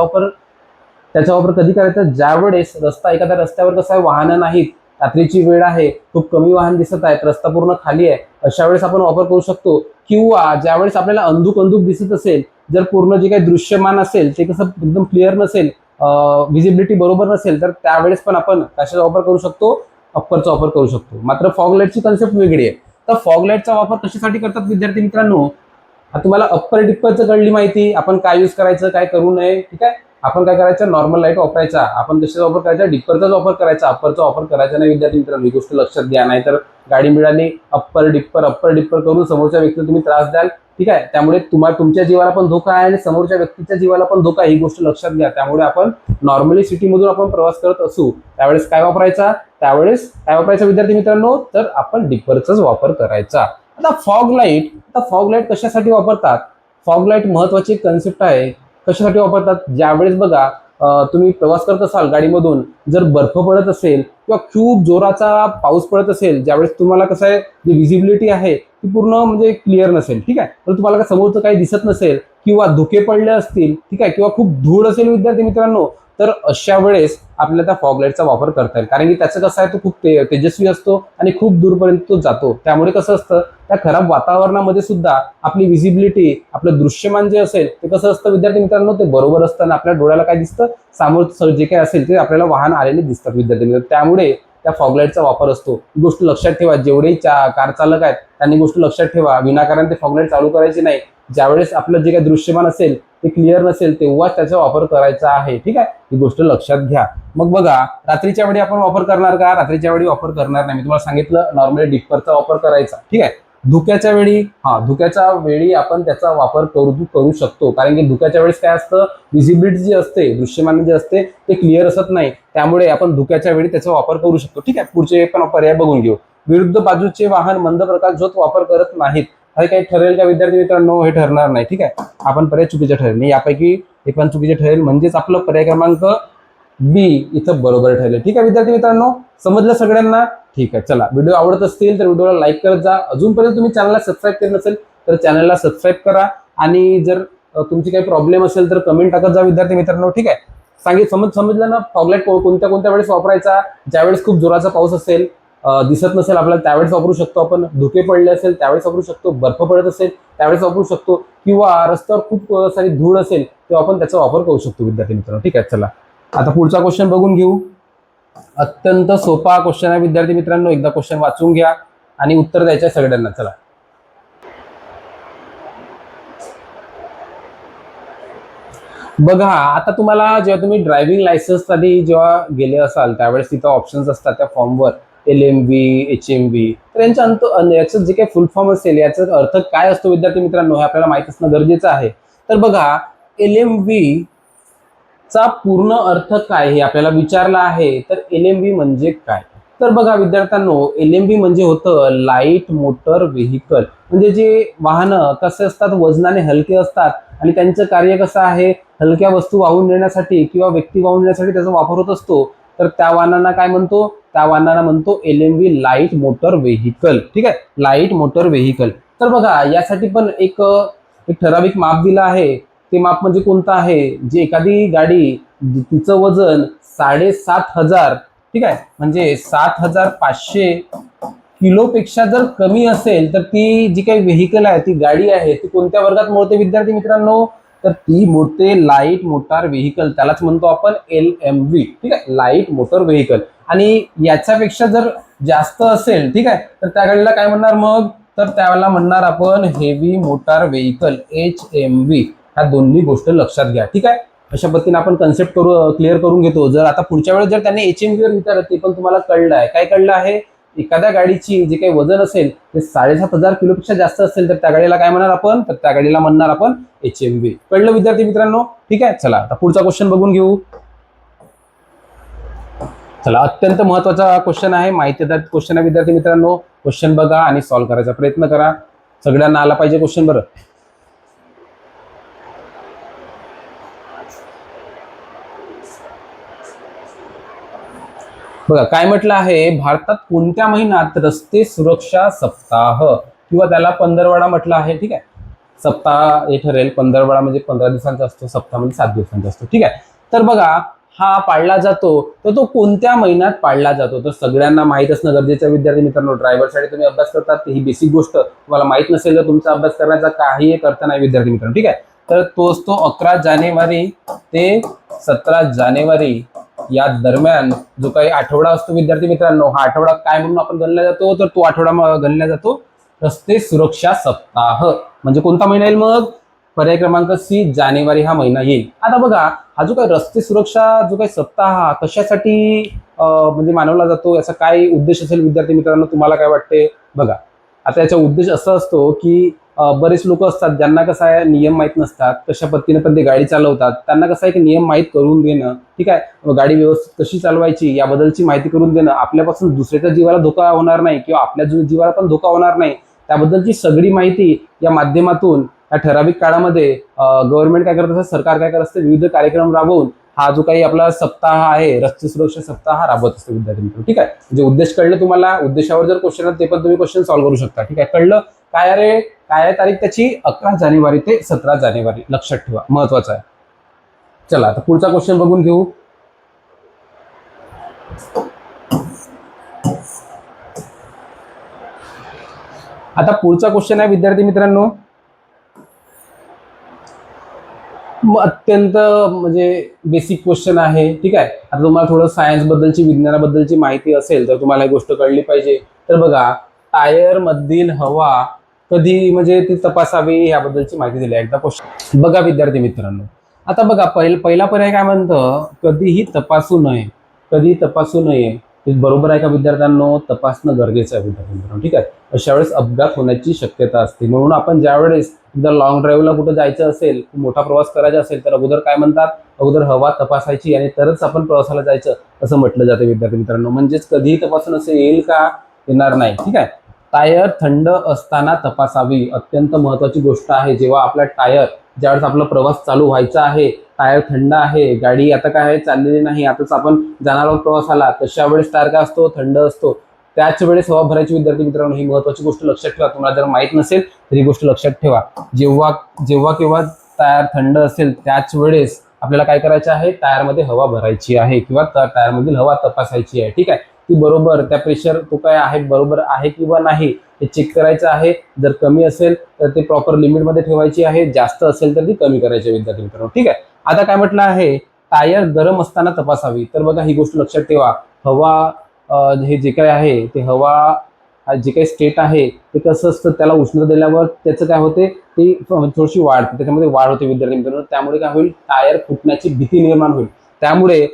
वापर कधी करायचा, ज्यावेळेस एखाद्या रस्त्यावर कसं आहे, वाहनं नाहीत, रात्रीची वेळ आहे, खूप कमी वाहन दिसत आहेत, रस्ता पूर्ण खाली आहे, अशा वेळेस आपण वापर करू शकतो. किंवा ज्यावेळेस आपल्याला अंधुक दिसत असेल, जर पूर्ण जे काही दृश्यमान असेल ते कसं एकदम क्लिअर नसेल, विजिबिलिटी बरोबर नसेल, तर त्यावेळेस पण आपण कशाचा वापर करू शकतो, अप्परचा वापर करू शकतो. मात्र फॉग लाईटची कन्सेप्ट वेगळी आहे. तर फॉग लाईटचा वापर कशासाठी करतात विद्यार्थी मित्रांनो, तुम्हाला अप्पर डिप्परचं कळली माहिती, आपण काय यूज करायचं काय करू नये, ठीक आहे. आपण काय करायचं, नॉर्मल लाईट वापरायचा, आपण कशाचा वापर करायचा, डिप्परचाच वापर करायचा, अप्परचा वापर करायचा नाही विद्यार्थी मित्रांनो. ही गोष्ट लक्षात घ्या, नाही तर गाडी मिळाली अप्पर डिप्पर करून समोरच्या व्यक्तीला तुम्ही त्रास द्याल, ठीक आहे. त्यामुळे तुमच्या जीवाला पण धोका आहे आणि समोरच्या व्यक्तीच्या जीवाला पण धोका आहे, ही गोष्ट लक्षात घ्या. त्यामुळे आपण नॉर्मली सिटीमधून आपण प्रवास करत असू त्यावेळेस काय वापरायचा विद्यार्थी मित्रांनो, तर आपण डिप्परचाच वापर करायचा. आता फॉग लाईट कशासाठी वापरतात, फॉग लाईट महत्वाची कन्सेप्ट आहे. कशासाठी वापरतात, ज्यावेळेस बघा तुम्ही प्रवास करत असाल गाडीमधून, जर बर्फ पडत असेल किंवा खूप जोराचा पाऊस पडत असेल, ज्यावेळेस तुम्हाला कसं आहे, जी विजिबिलिटी आहे ती पूर्ण म्हणजे क्लिअर नसेल, ठीक आहे, तर तुम्हाला समोरचं काही दिसत नसेल किंवा धुके पडले असतील, ठीक आहे, किंवा खूप धूळ असेल विद्यार्थी मित्रांनो, तर अशा वेळेस आपल्याला त्या फॉग लाईटचा वापर करता येईल. कारण की त्याचं कसं आहे, तो खूप तेजस्वी असतो आणि खूप दूरपर्यंत तो जातो. त्यामुळे कसं असतं, त्या खराब वातावरणामध्ये सुद्धा आपली विजिबिलिटी, आपलं दृश्यमान जे असेल ते कसं असतं विद्यार्थी मित्रांनो, ते बरोबर असतं आणि आपल्या डोळ्याला काय दिसतं, समोर जे काही असेल ते आपल्याला वाहन आलेले दिसतात विद्यार्थी मित्रांनो. त्यामुळे त्या फॉग लाईटचा वापर असतो. ही गोष्ट लक्षात ठेवा, जेवढे कार चालक आहेत त्यांनी गोष्ट लक्षात ठेवा, विनाकारण ते फॉग लाईट चालू करायची नाही. ज्यावेळेस आपलं जे काही दृश्यमान असेल ते क्लिअर नसेल तेव्हा त्याचा वापर करायचा आहे, ठीक आहे, ही गोष्ट लक्षात घ्या. मग बघा रात्रीच्या वेळी आपण वापर करणार का, रात्रीच्या वेळी वापर करणार नाही. मी तुम्हाला सांगितलं नॉर्मली डिप्परचा वापर करायचा, ठीक आहे. धुक्याच्या वेळी आपण त्याचा वापर करू शकतो. कारण की धुक्याच्या वेळेस काय असतं, विजिबिलिटी जी असते, दृश्यमान जे असते ते क्लिअर असत नाही. त्यामुळे आपण धुक्याच्या वेळी त्याचा वापर करू शकतो, ठीक आहे. पुढचे पण पर्याय बघून घेऊ. विरुद्ध बाजूचे वाहन मंद प्रकाश झोत वापर करत नाहीत, हे काही ठरेल का विद्यार्थी मित्रांनो, हे ठरणार नाही, ठीक आहे. आपण पर्याय चुकीचे ठरेल, यापैकी हे पण चुकीचे ठरेल, म्हणजेच आपलं पर्याय क्रमांक बी इथं बरोबर ठरेल, ठीक आहे विद्यार्थी मित्रांनो. समजलं सगळ्यांना? ठीक आहे. चला, व्हिडिओ आवडत असतील तर व्हिडिओला लाईक करत जा. अजूनपर्यंत तुम्ही चॅनलला सबस्क्राईब केलं नसेल तर चॅनलला सबस्क्राईब करा. आणि जर तुमची काही प्रॉब्लेम असेल तर कमेंट टाकत जा विद्यार्थी मित्रांनो. ठीक आहे, समजलं ना फॉगलाईट कोणत्या कोणत्या वेळेस वापरायचा. ज्यावेळेस खूप जोराचा पाऊस असेल, दिसत नसेल आपल्याला त्यावेळेस वापरू शकतो आपण, धुके पडले असेल त्यावेळेस वापरू शकतो, बर्फ पडत असेल त्यावेळेस वापरू शकतो, किंवा रस्त्यावर खूप सारी धूळ असेल तेव्हा आपण त्याचा वापर करू शकतो विद्यार्थी मित्रांनो. ठीक आहे, चला आता पुढचा क्वेश्चन बघून घेऊ. अत्यंत सोपा क्वेश्चन आहे विद्यार्थी मित्रांनो. एकदा क्वेश्चन वाचून घ्या आणि उत्तर द्यायचं सगळ्यांना. चला बघा, आता तुम्हाला जेव्हा तुम्ही ड्रायव्हिंग लायसन्स साठी जेव्हा गेले असाल त्यावेळेस तिथं ऑप्शन्स असतात त्या फॉर्मवर, LMV, HMV. तर याचं जे काही फुल फॉर्म असेल याचा अर्थ काय असतो विद्यार्थी मित्रांनो हे आपल्याला माहित असणं गरजेचं आहे. तर बघा, LMV चा पूर्ण अर्थ काय हे आपल्याला विचारला आहे. तर LMV म्हणजे काय? तर बघा विद्यार्थ्यांनो, LMV म्हणजे होतं लाईट मोटर व्हेकल. म्हणजे जे वाहनं कसे असतात, वजनाने हलके असतात आणि त्यांचं कार्य कसं आहे, हलक्या वस्तू वाहून नेण्यासाठी किंवा व्यक्ती वाहून नेण्यासाठी त्याचा वापर होत असतो. तर त्या वाहनांना काय म्हणतो, त्या वाहनांना म्हणतो LMV, लाईट मोटर व्हेकल. ठीक आहे, लाईट मोटर व्हेकल. तर बघा, यासाठी पण एक ठराविक माप दिलं आहे. ते माप म्हणजे कोणतं आहे, जे एखादी गाडी तिचं वजन 7,500, ठीक आहे, म्हणजे 7,500 किलोपेक्षा जर कमी असेल तर ती जी काही व्हेकल आहे, ती गाडी आहे, ती कोणत्या वर्गात मोडते विद्यार्थी मित्रांनो? तर ती मोडते लाईट मोटार व्हेकल. त्यालाच म्हणतो आपण LMV. ठीक आहे, लाईट मोटर व्हेकल. आणि याच्यापेक्षा जर जास्त असेल, ठीक आहे, तर त्या गाडीला काय म्हणणार मग? तर त्याला म्हणणार आपण हेवी मोटार व्हेकल, HMV. ह्या दोन्ही गोष्ट लक्षात घ्या. ठीक आहे, अशा पद्धतीने आपण कन्सेप्ट क्लिअर करून घेतो. जर आता पुढच्या वेळेस जर त्यांनी HMV वर विचारलं ते पण तुम्हाला कळलं आहे. काय कळलं आहे? एखाद्या गाडीची जे काही वजन असेल ते 7,500 किलोपेक्षा जास्त असेल तर त्या गाडीला काय म्हणणार आपण? तर त्या गाडीला म्हणणार आपण HMV. कळलं विद्यार्थी मित्रांनो? ठीक आहे, चला आता पुढचा क्वेश्चन बघून घेऊ. चला, अत्यंत महत्वाचा क्वेश्चन आहे, माहितीदार क्वेश्चन आहे विद्यार्थी मित्रांनो. क्वेश्चन बघा आणि सॉल्व्ह करायचा प्रयत्न करा. सगळ्यांना आला पाहिजे क्वेश्चन. बरं, बघा काय म्हटलं आहे, भारतात कोणत्या महिन्यात रस्ते सुरक्षा सप्ताह किंवा त्याला पंधरवडा म्हटलं आहे. ठीक आहे, सप्ताह हे ठरेल, पंधरवडा म्हणजे 15 दिवसांचा असतो, सप्ताह म्हणजे 7 दिवसांचा असतो. ठीक आहे, तर बघा हा पाळला जातो, तर तो कोणत्या महिन्यात पाळला जातो? तर सगळ्यांना माहित असणं गरजेचं आहे विद्यार्थी मित्रांनो. ड्रायव्हरसाठी तुम्ही अभ्यास करतात ही बेसिक गोष्ट तुम्हाला माहित नसेल तर तुमचा अभ्यास करण्याचा काही एक अर्थ नाही विद्यार्थी मित्रांनो. ठीक आहे, तर तो असतो 11 जानेवारी ते 17 जानेवारी या दरम्यान जो काही आठवडा असतो विद्यार्थी मित्रांनो. हा आठवडा काय म्हणून आपण गणला जातो? तर तो आठवडा गणला जातो रस्ते सुरक्षा सप्ताह. म्हणजे कोणता महिना येईल मग? पर्याय क्रमांक C, जानेवारी हा महिना येईल. आता बघा, हा जो काही रस्ते सुरक्षा जो काही सप्ताह कशासाठी म्हणजे मानवला जातो, याचा काय उद्देश असेल विद्यार्थी मित्रांनो, तुम्हाला काय वाटते? बघा, आता याचा उद्देश असा असतो की बरेच लोक असतात ज्यांना कसं आहे नियम माहीत नसतात, कशा पद्धतीने पण ते गाडी चालवतात. त्यांना कसं आहे की नियम माहीत करून देणं, ठीक आहे, गाडी व्यवस्थित कशी चालवायची याबद्दलची माहिती करून देणं, आपल्यापासून दुसऱ्याच्या जीवाला धोका होणार नाही किंवा आपल्या जीवाला पण धोका होणार नाही त्याबद्दलची सगळी माहिती या माध्यमातून या ठराविक काळामध्ये गव्हर्नमेंट काय करत असतं, सरकार काय करत असते, विविध कार्यक्रम राबवून हा जो काही आपला सप्ताह आहे, रस्ते सुरक्षा सप्ताह राबवत असतो विद्यार्थी मित्र. ठीक आहे, म्हणजे उद्देश कळलं तुम्हाला? उद्देशावर जर क्वेश्चन ते पण तुम्ही क्वेश्चन सॉल्व्ह करू शकता. ठीक आहे, कळलं? काय अरे काय आहे तारीख त्याची? 11 जानेवारी ते 17 जानेवारी. लक्षात ठेवा, महत्वाचं आहे. चला आता पुढचा क्वेश्चन बघून घेऊ. आता पुढचा क्वेश्चन आहे विद्यार्थी मित्रांनो, अत्यंत म्हणजे बेसिक क्वेश्चन आहे. ठीक आहे, आता तुम्हाला थोडं सायन्स बद्दलची, विज्ञानाबद्दलची माहिती असेल तर तुम्हाला ही गोष्ट कळली पाहिजे. तर बघा, टायर मधील हवा कधी म्हणजे ती तपासावी याबद्दलची माहिती दिली आहे. एकदा क्वेश्चन बघा विद्यार्थी मित्रांनो. आता बघा, पहिला पर्याय काय म्हणतं? कधीही तपासू नये. कधी तपासू नये बरोबर आहे का विद्यार्थ्यांनो? तपासणं गरजेचं आहे विद्यार्थी मित्रांनो. ठीक आहे, अशा वेळेस अपघात होण्याची शक्यता असते. म्हणून आपण ज्या वेळेस एकदा लॉंग ड्राईव्हला कुठं जायचं असेल, मोठा प्रवास करायचा असेल तर अगोदर काय म्हणतात? अगोदर हवा तपासायची आणि तरच आपण प्रवासाला जायचं असं म्हटलं जातं विद्यार्थी मित्रांनो. म्हणजेच कधीही तपासून असं येईल का? येणार नाही. ठीक आहे, टायर थंड असताना तपासावी. अत्यंत महत्वाची गोष्ट आहे. जेव्हा आपला टायर, ज्यावेळेस आपला प्रवास चालू व्हायचा आहे, टायर थंड आहे, गाडी आता काय आहे चाललेली नाही, आताच आपण जाणार आहोत प्रवासाला, तशा वेळेस टायर काय असतो? थंड असतो. त्याच वेळेस हवा भरायची विद्यार्थी मित्रांनो. ही महत्वाची गोष्ट लक्षात ठेवा. तुम्हाला जर माहित नसेल तर ही गोष्ट लक्षात ठेवा. जेव्हा केव्हा टायर थंड असेल त्याच वेळेस आपल्याला काय करायचं आहे, टायरमध्ये हवा भरायची आहे किंवा टायरमधील हवा तपासायची आहे. ठीक आहे, ती बरोबर त्या प्रेशर तो काय आहे बरोबर आहे किंवा नाही हे चेक करायचं आहे. जर कमी असेल तर ते प्रॉपर लिमिटमध्ये ठेवायची आहे, जास्त असेल तर ती कमी करायची विद्यार्थी मित्रांनो. ठीक आहे, आता काय म्हटलं आहे, टायर गरम असताना तपासावी. तर बघा ही गोष्ट लक्षात ठेवा, हवा हे जे काय आहे ते हवा जे काही स्टेट आहे ते कसं असतं, त्याला उष्णता दिल्यावर त्याचं काय होते, ती थोडीशी वाढते, त्याच्यामध्ये वाढ होते विद्यार्थी मित्रांनो. त्यामुळे काय होईल, टायर फुटण्याची भीती निर्माण होईल. त्यामुळे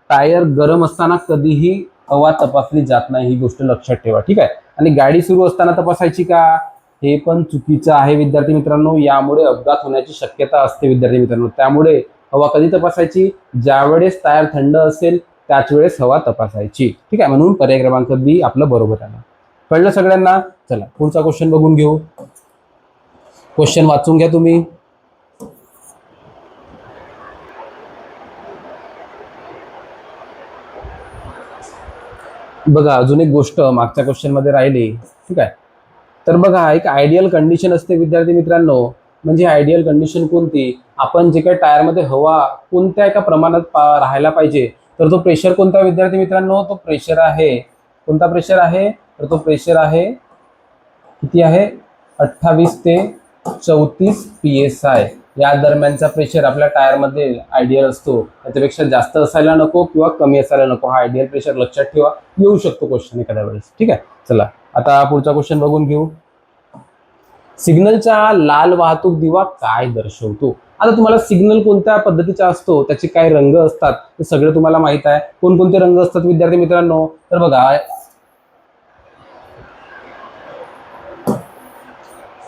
टायर गरम असताना कधीही हवा तपासली जात नाही, ही गोष्ट लक्षात ठेवा. ठीक आहे, आणि गाडी सुरू असताना तपासायची का, हे पण चुकीचं आहे विद्यार्थी मित्रांनो. यामुळे अपघात होण्याची शक्यता असते विद्यार्थी मित्रांनो. त्यामुळे हवा कधी तपासायची, ज्यावेळेस टायर थंड असेल त्याच वेळेस हवा तपासायची. ठीक आहे, म्हणून पर्याय क्रमांक बी आपलं बरोबर आहे. कळलं सगळ्यांना? चला पुढचा क्वेश्चन बघून घेऊ. क्वेश्चन वाचून घ्या तुम्ही. बघा अजून एक गोष्ट मागच्या क्वेश्चन मध्ये राहिली. ठीक आहे, तर बघा एक आयडियल कंडिशन असते विद्यार्थी मित्रांनो. म्हणजे आयडियल कंडिशन कोणती, आपण जे काही टायरमध्ये हवा कोणत्या एका प्रमाणात राहायला पाहिजे, तर तो प्रेशर कोणता विद्यार्थी मित्रांनो, तो प्रेशर आहे, कोणता प्रेशर आहे, तर तो प्रेशर आहे किती आहे, 28 ते 34 PSI या दरम्यानचा प्रेशर आपल्या टायरमध्ये आयडियल असतो. त्याच्यापेक्षा जास्त असायला नको किंवा कमी असायला नको, हा आयडियल प्रेशर लक्षात ठेवा. येऊ शकतो क्वेश्चन एखाद्या वेळेस. ठीक आहे, चला आता पुढचा क्वेश्चन बघून घेऊ. सिग्नलचा लाल वाहतूक दिवा काय दर्शवतो. आता तुम्हाला सिग्नल कोणत्या पद्धतीचा असतो, त्याचे काय रंग असतात ते सगळे तुम्हाला माहित आहे. कोणकोणते रंग असतात विद्यार्थी मित्रांनो, तर बघा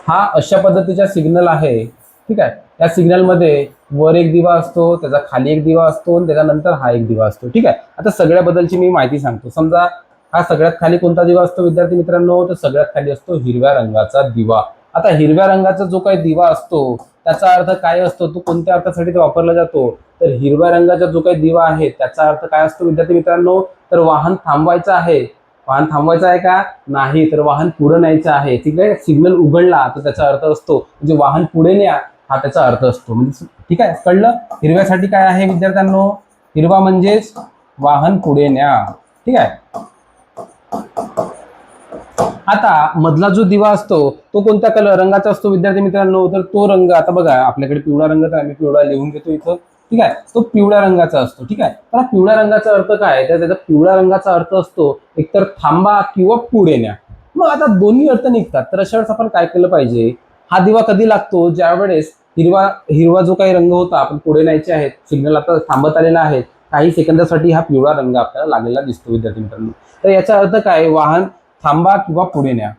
हा अशा पद्धतीचा सिग्नल आहे. ठीक आहे, या सिग्नलमध्ये वर एक दिवा असतो, त्याचा खाली एक दिवा असतो आणि त्याच्यानंतर हा एक दिवा असतो. ठीक आहे, आता सगळ्याबद्दलची मी माहिती सांगतो. समजा हा सगळ्यात खाली कोणता दिवा असतो विद्यार्थी मित्रांनो, तर सगळ्यात खाली असतो हिरव्या रंगाचा दिवा. आता हिरव्या रंगाचा जो काही दिवा असतो त्याचा अर्थ काय असतो, तो कोणत्या अर्थासाठी तो वापरला जातो, तर हिरव्या रंगाचा जो काही दिवा आहे त्याचा अर्थ काय असतो विद्यार्थी मित्रांनो, तर वाहन थांबवायचं आहे. वाहन थांबवायचं आहे का, नाही, तर वाहन पुढे न्यायचं आहे. ठीक आहे, सिग्नल उघडला तर त्याचा अर्थ असतो म्हणजे वाहन पुढे न्या, हा त्याचा अर्थ असतो. म्हणजे ठीक आहे, कळलं. हिरव्यासाठी काय आहे विद्यार्थ्यांनो, हिरवा म्हणजेच वाहन पुढे न्या. ठीक आहे, आता मधला जो दिवा असतो तो कोणत्या रंगाचा असतो विद्यार्थी मित्रांनो, तर तो रंग आता बघा आपल्याकडे पिवळा रंग तर आम्ही पिवळा लिहून घेतो इथं. ठीक आहे, तो पिवळ्या रंगाचा असतो. ठीक आहे, तर पिवळ्या रंगाचा अर्थ काय, तर त्याचा पिवळ्या रंगाचा अर्थ असतो एकतर थांबा किंवा पुढे न्या. मग आता दोन्ही अर्थ निघतात, तर अशा वेळेस आपण काय केलं पाहिजे, हा दिवा कधी लागतो, ज्या वेळेस हिरवा हिरवा जो काही रंग होता आपण पुढे न्यायचे आहेत, सिग्नल आता थांबत आलेला आहे, काही सेकंदासाठी हा पिवळा रंग आपल्याला लागलेला दिसतो विद्यार्थी मित्रांनो. तर याचा अर्थ काय, वाहन थांबा किंवा पुढे न्या.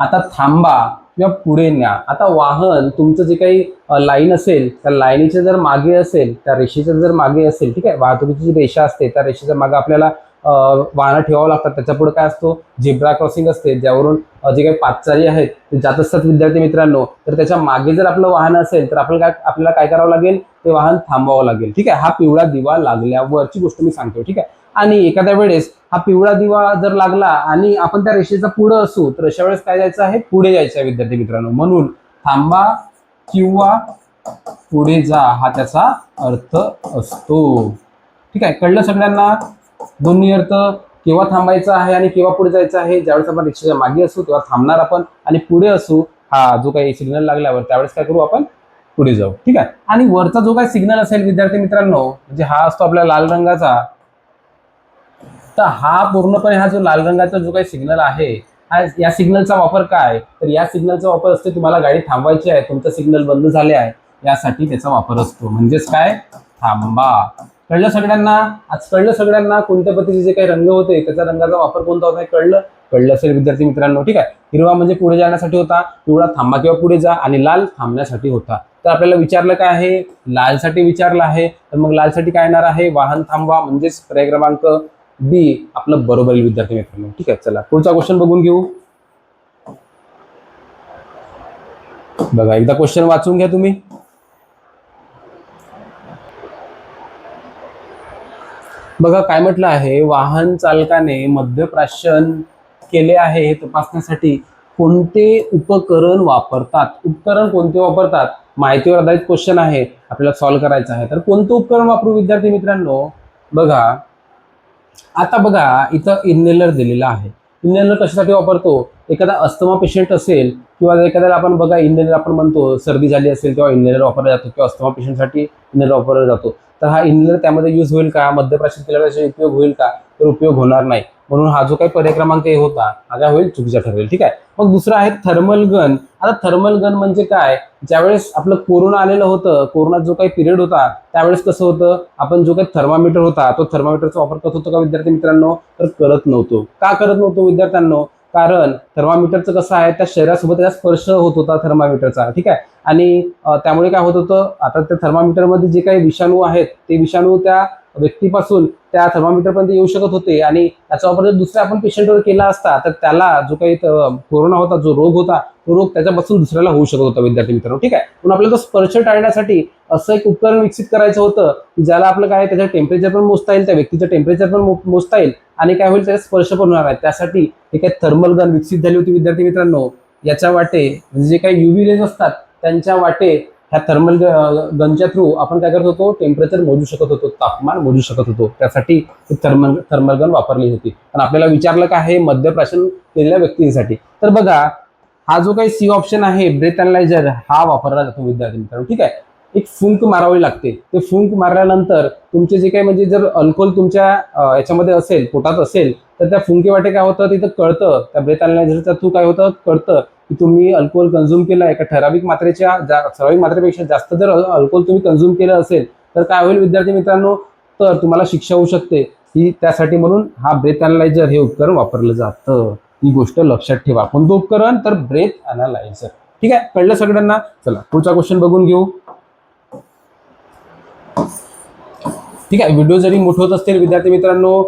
आता थांबा किंवा पुढे न्या, आता वाहन तुमचं जे काही लाईन असेल त्या लाईनीच्या जर मागे असेल, त्या रेषेच्या जर मागे असेल, ठीक आहे, वाहतुकीची जी रेषा असते त्या रेषेच्या मागे आपल्याला वाहनं ठेवावं लागतात. त्याच्या पुढे काय असतो, झेब्रा क्रॉसिंग असते, ज्यावरून जे काही पादचारी आहेत ते जात असतात विद्यार्थी मित्रांनो. तर त्याच्या मागे जर आपलं वाहन असेल तर आपल्याला काय करावं लागेल, ते वाहन थांबवावं लागेल. ठीक आहे, हा पिवळा दिवा लागल्यावरची गोष्ट मी सांगतो. ठीक आहे, आणि एखाद्या वेळेस हा पिवळा दिवा जर लागला आणि आपण त्या रेषेचा पुढे असू, तर अशा वेळेस काय जायचं आहे, पुढे जायचं आहे विद्यार्थी मित्रांनो. म्हणून थांबा किंवा पुढे जा हा त्याचा अर्थ असतो. ठीक आहे, कळलं सगळ्यांना. दोन्ही अर्थ, केव्हा थांबायचं आहे आणि केव्हा पुढे जायचं आहे, ज्यावेळेस आपण रिक्षाच्या मागे असू तेव्हा थांबणार आपण, आणि पुढे असू हा जो काही सिग्नल लागल्यावर त्यावेळेस काय करू, आपण पुढे जाऊ. ठीक आहे, आणि वरचा जो काही सिग्नल असेल विद्यार्थी मित्रांनो, म्हणजे हा असतो आपल्या लाल रंगाचा, तर हा पूर्णपणे हा जो लाल रंगाचा जो काही सिग्नल आहे, या सिग्नलचा वापर काय, तर या सिग्नलचा वापर असतो तुम्हाला गाडी थांबवायची आहे, तुमचा सिग्नल बंद झाले आहे यासाठी त्याचा वापर असतो. म्हणजेच काय, थांबा. कळलं सगळ्यांना. आज कळलं सगळ्यांना कोणत्या पद्धतीचे जे काही रंग होते त्याचा रंगाचा वापर कोणता होता, कळलं असेल विद्यार्थी मित्रांनो. ठीक आहे, हिरवा म्हणजे पुढे जाण्यासाठी होता, पिवळा थांबा किंवा पुढे जा, आणि लाल थांबण्यासाठी होता. तर आपल्याला विचारलं काय आहे, लालसाठी विचारलं आहे, तर मग लालसाठी काय येणार आहे, वाहन थांबवा, म्हणजेच पर्याय क्रमांक बी आपलं बरोबर विद्यार्थी मित्रांनो. ठीक आहे, चला पुढचा क्वेश्चन बघून घेऊ. बघा एकदा क्वेश्चन वाचून घ्या तुम्ही. बघा काय म्हटलं आहे, वाहन चालकाने मद्यप्राशन केले आहे हे तपासण्यासाठी कोणते उपकरण वापरतात? उपकरण कोणते वापरतात? माहितीवर आधारित क्वेश्चन आहे, आपल्याला सॉल्व्ह करायचा आहे. तर कोणतं उपकरण वापरू विद्यार्थी मित्रांनो? बघा, आता बघा इथं इन्हेलर दिलेला आहे. इन्हेलर कशासाठी वापरतो? एखादा अस्थमा पेशंट असेल किंवा एखाद्याला आपण बघा इन्हेलर आपण म्हणतो सर्दी झाली असेल तेव्हा इन्हेलर वापरला जातो किंवा अस्थमा पेशंटसाठी इन्हेलर वापरला जातो. तर हा इन्हेलर त्यामध्ये यूज होईल का? मध्यप्राशन केल्यावर उपयोग होईल का? तर उपयोग होणार नाही. म्हणून हा जो काही पर्याय क्रमांक ए होता हा काय होईल? चुकीचा ठरेल. ठीक आहे. मग दुसरा आहे थर्मल गन. आता थर्मल गन म्हणजे काय? ज्यावेळेस आपलं कोरोना आलेलं होतं, कोरोना जो काही पिरियड होता त्यावेळेस कसं होतं, आपण जो काही थर्मामीटर होता तो थर्मामीटरचा वापर करत होतो का विद्यार्थी मित्रांनो? तर करत नव्हतो. का करत नव्हतो विद्यार्थ्यांनो? कारण थर्मामीटरचं कसं आहे, त्या शरीरासोबत त्याचा स्पर्श होत होता थर्मामीटरचा. ठीक आहे. आणि त्यामुळे काय होत होतं, आता त्या थर्मामीटरमध्ये जे काही विषाणू आहेत ते विषाणू त्या व्यक्तीपासून त्या थर्मामीटरपर्यंत येऊ शकत होते आणि त्याचा वापर जर दुसऱ्या आपण पेशंटवर केला असता तर त्याला जो काही कोरोना होता, जो रोग होता, तो रोग त्याच्यापासून दुसऱ्याला होऊ शकत होता विद्यार्थी मित्रांनो. ठीक आहे. म्हणून आपल्याला तो स्पर्श टाळण्यासाठी असं एक उपकरण विकसित करायचं होतं की ज्याला आपलं काय त्याचं टेम्परेचर पण मोजता येईल, त्या व्यक्तीचं टेम्परेचर पण मोजता येईल आणि काय होईल त्याचा स्पर्श पण होणार आहे. त्यासाठी हे काही थर्मल गन विकसित झाली होती विद्यार्थी मित्रांनो. याच्या वाटे म्हणजे जे काही युव्ही रेज असतात त्यांच्या वाटे ह्या थर्मल गनच्या थ्रू आपण काय करत होतो? टेम्परेचर मोजू शकत होतो, तापमान मोजू शकत होतो. त्यासाठी थर्मल गन वापरली होती. पण आपल्याला विचारलं का आहे मद्यप्राशन केलेल्या व्यक्तींसाठी. तर बघा, हा जो काही सी ऑप्शन आहे ब्रेथ अनालायझर हा वापरला जातो विद्यार्थी मित्रांनो. ठीक आहे. एक फुंक मारावी लागते. ते फुंक मारल्यानंतर तुमचे जे काही म्हणजे जर अल्कोहोल तुमच्या याच्यामध्ये असेल, पोटात असेल, तर त्या फुंके वाटे काय होतं तिथं कळतं, त्या ब्रेथ अनालायझरच्या थ्रू काय होतं कळतं की तुम्ही अल्कोहोल कंझ्युम केलं एका ठराविक मात्रेच्या ठराविक मात्रेपेक्षा जास्त जर अल्कोहोल तुम्ही कंझ्युम केलं असेल तर काय होईल विद्यार्थी मित्रांनो? तर तुम्हाला शिक्षा होऊ शकते. ही त्यासाठी म्हणून हा ब्रेथ अनालायझर हे उपकरण वापरलं जातं. ही गोष्ट लक्षात ठेवा. कोणतं उपकरण? तर ब्रेथ अनालायझर. ठीक आहे. कळलं सगळ्यांना? चला पुढचा क्वेश्चन बघून घेऊ. ठीक आहे. व्हिडिओ जरी मोठे होत असतील विद्यार्थी मित्रांनो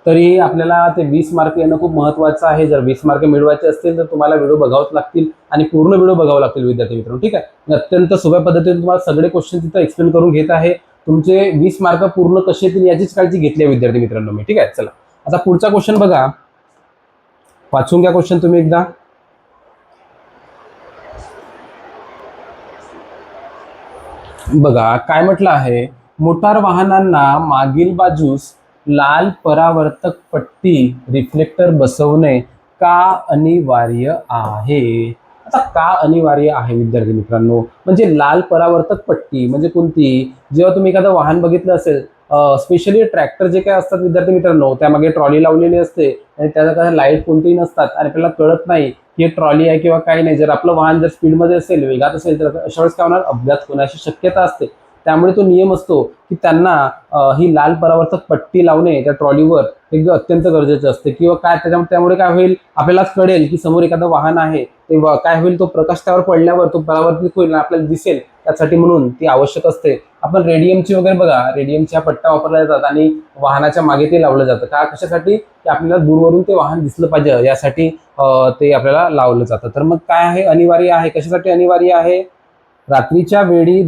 तरी आपल्याला ते 20 मार्क येणं खूप महत्त्वाचं आहे. जर 20 मार्क मिळवायचे असतील तर तुम्हाला व्हिडिओ बघावंच लागतील आणि पूर्ण व्हिडिओ बघावं लागतील विद्यार्थी मित्रांनो. ठीक आहे. अत्यंत सोप्या पद्धतीने तुम्हाला सगळे क्वेश्चन तिथं एक्सप्लेन करून घेत आहे. तुमचे 20 मार्क पूर्ण कसे येतील याचीच काळजी घेतली आहे विद्यार्थी मित्रांनो मी. ठीक आहे. चला आता पुढचा क्वेश्चन बघा, वाचून घ्या क्वेश्चन तुम्ही एकदा. बघा काय म्हटलं आहे, मोटार वाहनांना मागील बाजूस लाल परावर्तक पट्टी रिफ्लेक्टर बसवणे का अनिवार्य आहे? आता का अनिवार्य आहे विद्यार्थी मित्रांनो? म्हणजे लाल परावर्तक पट्टी म्हणजे कोणती? जेव्हा तुम्ही एखादं वाहन बघितलं असेल, स्पेशली ट्रॅक्टर जे काय असतात विद्यार्थी मित्रांनो त्यामागे ट्रॉली लावलेली असते आणि त्याला काय लाईट कोणतीही नसतात आणि आपल्याला कळत नाही की ट्रॉली आहे किंवा काही नाही. जर आपलं वाहन जर स्पीडमध्ये असेल, वेगात असेल तर अशा वेळेस काय होणार? अपघात होण्याची शक्यता असते. त्यामुळे तो नियम असतो की त्यांना ही लाल परावर्तक पट्टी लावणे त्या ट्रॉलीवर हे अत्यंत गरजेचं असते. किंवा काय त्यामुळे काय होईल आपल्यालाच कळेल की समोर एखादं वाहन आहे, ते काय होईल तो प्रकाश त्यावर पडल्यावर तो परावर्तित होईल आणि आपल्याला दिसेल. त्यासाठी म्हणून ती आवश्यक असते. आपण रेडियमची वगैरे बघा, रेडियमच्या पट्ट्या वापरल्या जातात आणि वाहनाच्या मागे ते लावलं जातं. का? कशासाठी? की आपल्याला दूरवरून ते वाहन दिसलं पाहिजे यासाठी ते आपल्याला लावलं जातं. तर मग काय आहे? अनिवार्य आहे. कशासाठी अनिवार्य आहे? रात्रीच्या वेळी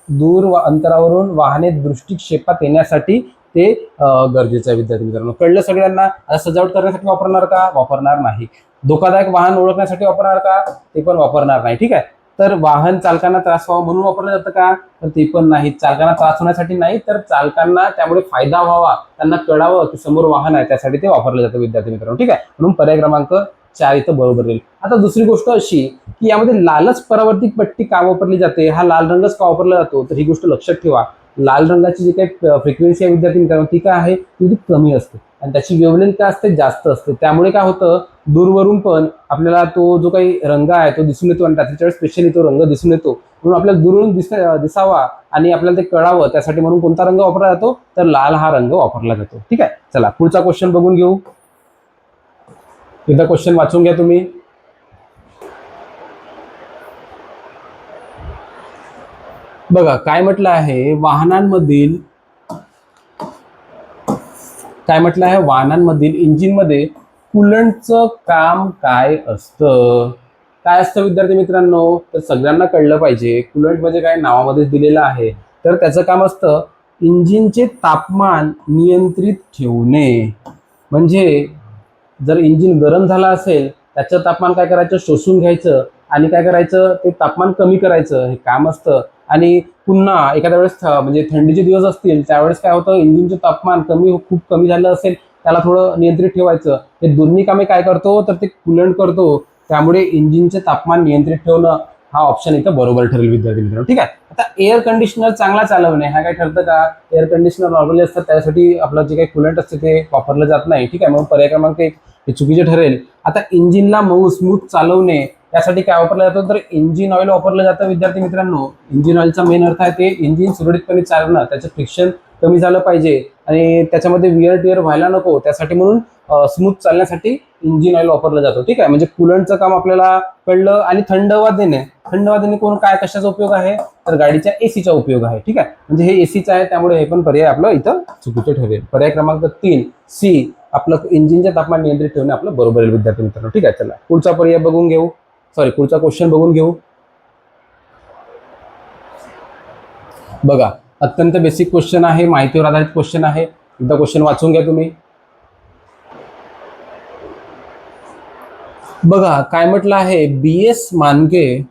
दूर अंतरावरून वाहने दृष्टिक्षेपात येण्यासाठी ते गरजेचं आहे विद्यार्थी मित्रांनो. कळलं सगळ्यांना? आता सजावट करण्यासाठी वापरणार का? वापरणार नाही. धोकादायक वाहन ओळखण्यासाठी वापरणार का? ते पण वापरणार नाही. ठीक आहे. तर वाहन चालकांना त्रास व्हावा म्हणून वापरलं जातं का? तर ते पण नाही. चालकांना त्रास होण्यासाठी नाही, तर चालकांना त्यामुळे फायदा व्हावा, त्यांना कळावं की समोर वाहन आहे त्यासाठी ते वापरलं जातं विद्यार्थी मित्रांनो. ठीक आहे. म्हणून पर्याय क्रमांक 4 इथं बरोबर येईल. आता दुसरी गोष्ट अशी की यामध्ये लालच परावर्तित पट्टी का वापरली जाते? हा लाल रंगच का वापरला जातो? तर ही गोष्ट लक्षात ठेवा. लाल रंगाची जी काही फ्रिक्वेन्सी आहे विद्यार्थी मित्रांनो ती काय आहे? ती कमी असते आणि त्याची वेव्हलेंथ काय असते? जास्त असते. त्यामुळे काय होतं दूरवरून पण आपल्याला तो जो काही रंग आहे तो दिसून येतो आणि रात्रीच्या वेळेस स्पेशली तो रंग दिसून येतो. म्हणून आपल्याला दुरून दिसावा आणि आपल्याला ते कळावं त्यासाठी म्हणून कोणता रंग वापरला जातो? तर लाल हा रंग वापरला जातो. ठीक आहे. चला पुढचा क्वेश्चन बघून घेऊ. एकदा क्वेश्चन वाचून घ्या तुम्ही. बघा काय म्हटलं आहे, वाहनांमधील इंजिनमध्ये कूलंटचं काम काय असतं? काय असतं विद्यार्थी मित्रांनो? तर सगळ्यांना कळलं पाहिजे. कूलंट म्हणजे काय? नावामध्ये दिलेलं आहे. तर त्याचं काम असतं इंजिनचे तापमान नियंत्रित ठेवणे. म्हणजे जर इंजिन गरम झाला असेल त्याचं तापमान काय करायचं, शोषून घ्यायचं आणि काय करायचं, ते तापमान कमी करायचं, हे काम असतं. आणि पुन्हा एखाद्या वेळेस म्हणजे थंडीचे दिवस असतील त्यावेळेस काय होतं, इंजिनचं तापमान खूप कमी झालं असेल, त्याला थोडं नियंत्रित ठेवायचं. हे दोन्ही कामे काय करतो, तर ते कूलंट करतो. त्यामुळे इंजिनचे तापमान नियंत्रित ठेवणं हा ऑप्शन इथं बरोबर ठरेल विद्यार्थी मित्रांनो. ठीक आहे. आता एअर कंडिशनर चांगला चालवणे हा काय ठरतं का, एअर कंडिशनर नॉर्मली असतात त्यासाठी आपलं जे काही कूलंट असते ते वापरलं जात नाही. ठीक आहे, मग पर्याय क्रमांक 1 हे चुकीचे ठरेल. आता इंजिनला मऊ स्मूथ चालवणे यासाठी काय वापरलं जातं, तर इंजिन ऑइल वापरलं जातं विद्यार्थी मित्रांनो. इंजिन ऑइलचा मेन अर्थ आहे ते इंजिन सुरळीतपणे चालणं, त्याचं फ्रिक्शन कमी झालं पाहिजे आणि त्याच्यामध्ये विअर टिअर व्हायला नको, त्यासाठी म्हणून स्मूथ चालण्यासाठी इंजिन ऑइल वापरलं जातं. ठीक आहे, म्हणजे कूलंटचं काम आपल्याला कळलं. आणि थंड हवा देणे, थंड हवा देणे कोण काय कशाचा उपयोग आहे, तर गाडीच्या एसीचा उपयोग आहे. ठीक आहे, म्हणजे हे एसीचं आहे त्यामुळे हे पण पर्याय आपलं इथं चुकीचं ठरेल. पर्याय क्रमांक 3 सी आपलं इंजिनचे तापमान नियंत्रित ठेवणे आपलं बरोबर आहे विद्यार्थी मित्रांनो. ठीक आहे, चला पुढचा पर्याय बघून घेऊ, पुढचा क्वेश्चन बघून घेऊ. बघा, अत्यंत बेसिक क्वेश्चन आहे, माहितीवर आधारित क्वेश्चन आहे. एकदा क्वेश्चन वाचून घ्या तुम्ही. बघा काय म्हटलं आहे, बीएस मानके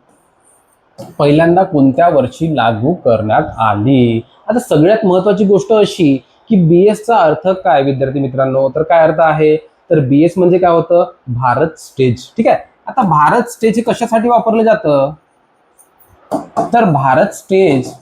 पहिल्यांदा कोणत्या वर्षी लागू करण्यात आली. आता सगळ्यात महत्वाची गोष्ट अशी की बीएसचा अर्थ काय विद्यार्थी मित्रांनो, तर काय अर्थ आहे, तर बीएस म्हणजे काय होतं, भारत स्टेज. ठीक आहे, आता भारत स्टेज हे कशासाठी वापरलं जातं, तर भारत स्टेज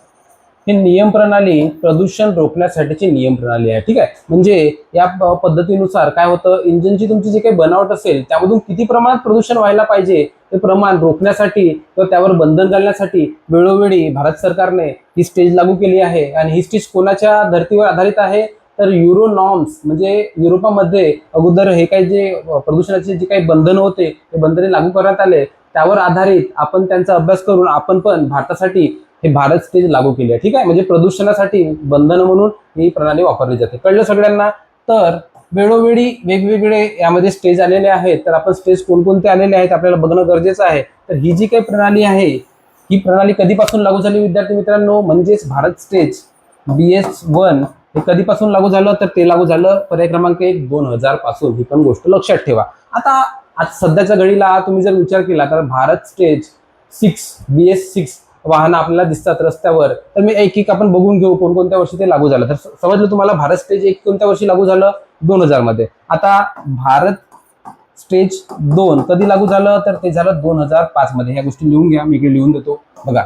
हे नियम प्रणाली प्रदूषण रोखण्यासाठीची नियम प्रणाली आहे. ठीक आहे, म्हणजे या पद्धतीनुसार काय होतं, इंजिनची तुमची जे काही बनावट असेल त्यामधून किती प्रमाणात प्रदूषण व्हायला पाहिजे ते प्रमाण रोखण्यासाठी किंवा त्यावर बंधन घालण्यासाठी वेळोवेळी भारत सरकारने ही स्टेज लागू केली आहे. आणि ही स्टेज कोणाच्या धर्तीवर आधारित आहे, तर युरो नॉर्म्स, म्हणजे युरोपामध्ये अगोदर हे काही जे प्रदूषणाचे जे काही बंधन होते ते बंधने लागू करण्यात आले, त्यावर आधारित आपण त्यांचा अभ्यास करून आपण पण भारतासाठी हे भारत स्टेज लागू केली आहे. ठीक आहे, म्हणजे प्रदूषणासाठी बंधन म्हणून ही प्रणाली वापरली जाते. कळलं सगळ्यांना. तर वेळोवेळी वेगवेगळे यामध्ये स्टेज आलेले आहेत, तर आपण स्टेज कोणकोणते आलेले आहेत आपल्याला बघणं गरजेचं आहे. तर ही जी काही प्रणाली आहे ही प्रणाली कधीपासून लागू झाली विद्यार्थी मित्रांनो, म्हणजेच भारत स्टेज BS1 हे कधीपासून लागू झालं, तर ते लागू झालं पर्याय क्रमांक 1 2000 पासून. ही पण गोष्ट लक्षात ठेवा. आता आज सध्याच्या घडीला तुम्ही जर विचार केला तर भारत स्टेज 6 BS6 वाहनं आपल्याला दिसतात रस्त्यावर, तर मी एक एक आपण बघून घेऊ कोणकोणत्या वर्षी ते लागू झालं. तर समजलं तुम्हाला, भारत स्टेज 1 कोणत्या वर्षी लागू झालं, 2000 मध्ये. आता भारत स्टेज 2 कधी लागू झालं, तर ते झालं 2005 मध्ये. ह्या गोष्टी लिहून घ्या, मी इकडे लिहून देतो. बघा,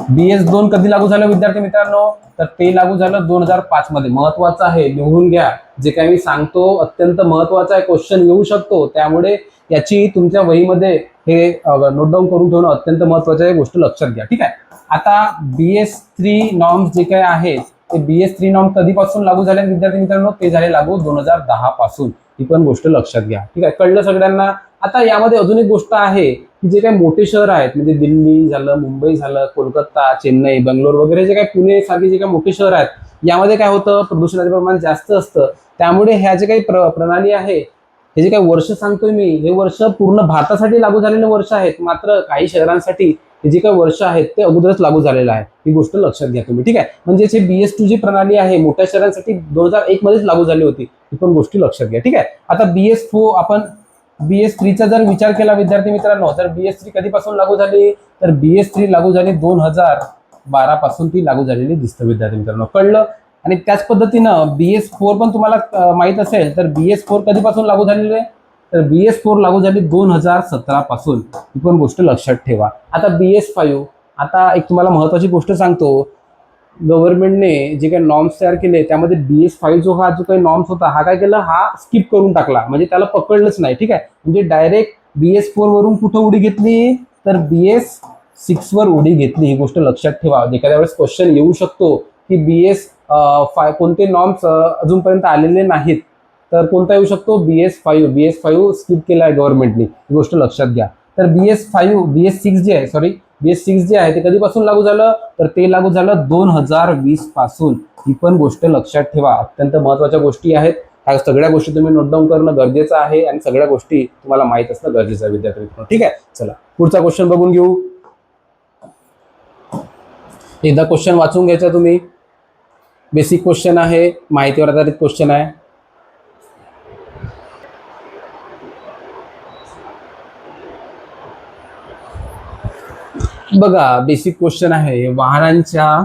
BS2 कधी लागू झालं विद्यार्थी मित्रांनो, तर ते लागू झालं 2005 मध्ये. महत्वाचं आहे, लिहून घ्या. जे काही मी सांगतो अत्यंत महत्वाचा आहे, क्वेश्चन येऊ शकतो, त्यामुळे याची तुमच्या वहीमध्ये हे नोट डाऊन करून ठेवणं अत्यंत महत्वाचं आहे, गोष्ट लक्षात घ्या. ठीक आहे, आता BS3 नॉर्म्स जे काही आहेत ते BS3 नॉर्म कधीपासून लागू झाले विद्यार्थी मित्रांनो, ते झाले लागू 2010 पासून. ही पण गोष्ट लक्षात घ्या. ठीक आहे, कळलं सगळ्यांना. आता यामध्ये अजून एक गोष्ट आहे की जे काही मोठे शहर आहेत, म्हणजे दिल्ली झालं, मुंबई झालं, कोलकाता, चेन्नई, बंगलोर वगैरे जे काही पुणे सारखे जे काही मोठे शहर आहेत, यामध्ये काय होतं, प्रदूषणाचे प्रमाण जास्त असतं. त्यामुळे ह्या जे काही प्रणाली आहे, हे जे काही वर्ष सांगतोय मी, हे वर्ष पूर्ण भारतासाठी लागू झालेले वर्ष आहेत. मात्र काही शहरांसाठी हे जे काही वर्ष आहेत ते अगोदरच लागू झालेलं आहे. ही गोष्ट लक्षात घ्या तुम्ही. ठीक आहे, म्हणजे हे BS2 जी प्रणाली आहे मोठ्या शहरांसाठी 2001 मध्येच लागू झाली होती. ही पण गोष्टी लक्षात घ्या. ठीक आहे, आता BS4 आपण BS3चा जर विचार केला विद्यार्थी मित्रांनो, तर BS3 कधीपासून लागू झाली, तर BS3 लागू झाली 2012 पासून ती लागू झालेली दिसतं विद्यार्थी मित्रांनो. कळलं. आणि त्याच पद्धतीनं BS4 पण तुम्हाला माहित असेल, तर BS4 कधीपासून लागू झालेली आहे, तर BS4 लागू झाली 2017 पासून. ही पण गोष्ट लक्षात ठेवा. आता BS5, आता एक तुम्हाला महत्वाची गोष्ट सांगतो, गव्हर्नमेंटने जे काही नॉर्म्स तयार केले त्यामध्ये BS5 जो काही नॉर्म्स होता हा काय केला, हा स्किप करून टाकला, म्हणजे त्याला पकडलंच नाही. ठीक आहे, म्हणजे डायरेक्ट BS4 वरून कुठं उडी घेतली, तर BS6 वर उडी घेतली. ही गोष्ट लक्षात ठेवा. एखाद्या वेळेस क्वेश्चन येऊ शकतो की BS5 कोणते नॉर्म्स अजूनपर्यंत आलेले नाहीत, तर कोणता येऊ शकतो, BS5 स्किप केला आहे गव्हर्नमेंटने. ही गोष्ट लक्षात घ्या. तर BS6 जे आहे ते कधीपासून लागू झालं, तर ते लागू झालं 2020 पासून. ही पण गोष्ट लक्षात ठेवा. अत्यंत महत्वाच्या गोष्टी आहेत. ह्या सगळ्या गोष्टी तुम्ही नोट डाऊन करणं गरजेचं आहे आणि सगळ्या गोष्टी तुम्हाला माहित असणं गरजेचं आहे विद्यार्थी मित्रांनो. ठीक आहे, चला पुढचा क्वेश्चन बघून घेऊ. एकदा क्वेश्चन वाचून घ्यायचा तुम्ही. बेसिक क्वेश्चन आहे, माहितीवर आधारित क्वेश्चन आहे. बघा बेसिक क्वेश्चन आहे, वाहनांच्या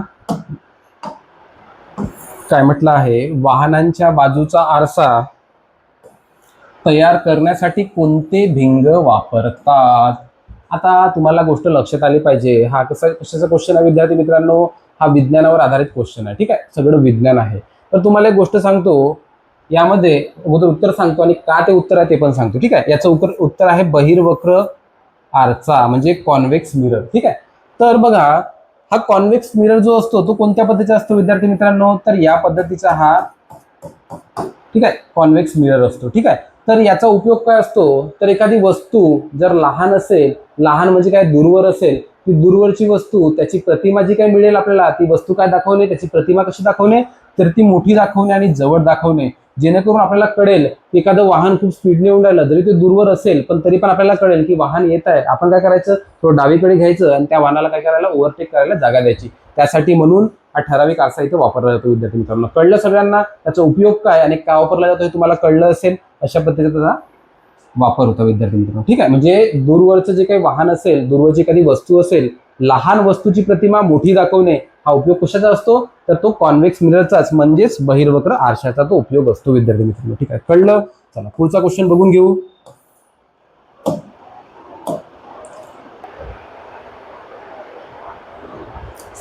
काय म्हटलं आहे, वाहनांच्या बाजूचा आरसा तयार करण्यासाठी कोणते भिंग वापरतात. आता तुम्हाला गोष्ट लक्षात आली पाहिजे, हा कशाचा क्वेश्चन आहे विद्यार्थी मित्रांनो, हा विज्ञानावर आधारित क्वेश्चन आहे. ठीक आहे, सगळं विज्ञान आहे. तर तुम्हाला एक गोष्ट सांगतो, यामध्ये अगोदर उत्तर सांगतो आणि का ते उत्तर आहे ते पण सांगतो. ठीक आहे, याचं उत्तर आहे बहिर्वक्र आरसा म्हणजे कॉन्व्हेक्स मिरर. ठीक आहे, तर बघा हा कॉन्व्हेक्स मिरर जो असतो तो कोणत्या पद्धतीचा असतो विद्यार्थी मित्रांनो, तर या पद्धतीचा हा, ठीक आहे, कॉन्व्हेक्स मिरर असतो. ठीक आहे, तर याचा उपयोग काय असतो, तर एखादी वस्तू जर लहान असेल, लहान म्हणजे काय दूरवर असेल, ती दूरवरची वस्तू त्याची प्रतिमा जी काय मिळेल आपल्याला, ती वस्तू काय दाखवणे, त्याची प्रतिमा कशी दाखवणे, तर ती मोठी दाखवणे आणि जवळ दाखवणे, जेणेकरून आपल्याला कळेल की एखादं वाहन खूप स्पीडने येऊन राहिलं, जरी ते दूरवर असेल पण तरी पण आपल्याला कळेल की वाहन येत आहे. आपण काय करायचं, थोडं डावीकडे घ्यायचं आणि त्या वाहनाला काय करायला, ओव्हरटेक करायला जागा द्यायची. त्यासाठी म्हणून हा ठराविक आरसा इथं वापरला जातो. विद्यार्थी मित्रांनो, कळलं सगळ्यांना त्याचा उपयोग काय आणि का वापरला जातो हे तुम्हाला कळलं असेल. अशा पद्धतीचा त्याचा वापर होता विद्यार्थी मित्रांनो. ठीक आहे, म्हणजे दूरवरचं जे काही वाहन असेल, दूरवरची एखादी वस्तू असेल, लहान वस्तूची प्रतिमा मोठी दाखवणे हा उपयोग कशाचा असतो, तर तो कॉन्व्हेक्स मिररचाच म्हणजेच बहिर्वक्र आरशाचा तो उपयोग असतो विद्यार्थी मित्रांनो. ठीक आहे, कळलं. चला पुढचा क्वेश्चन बघून घेऊ.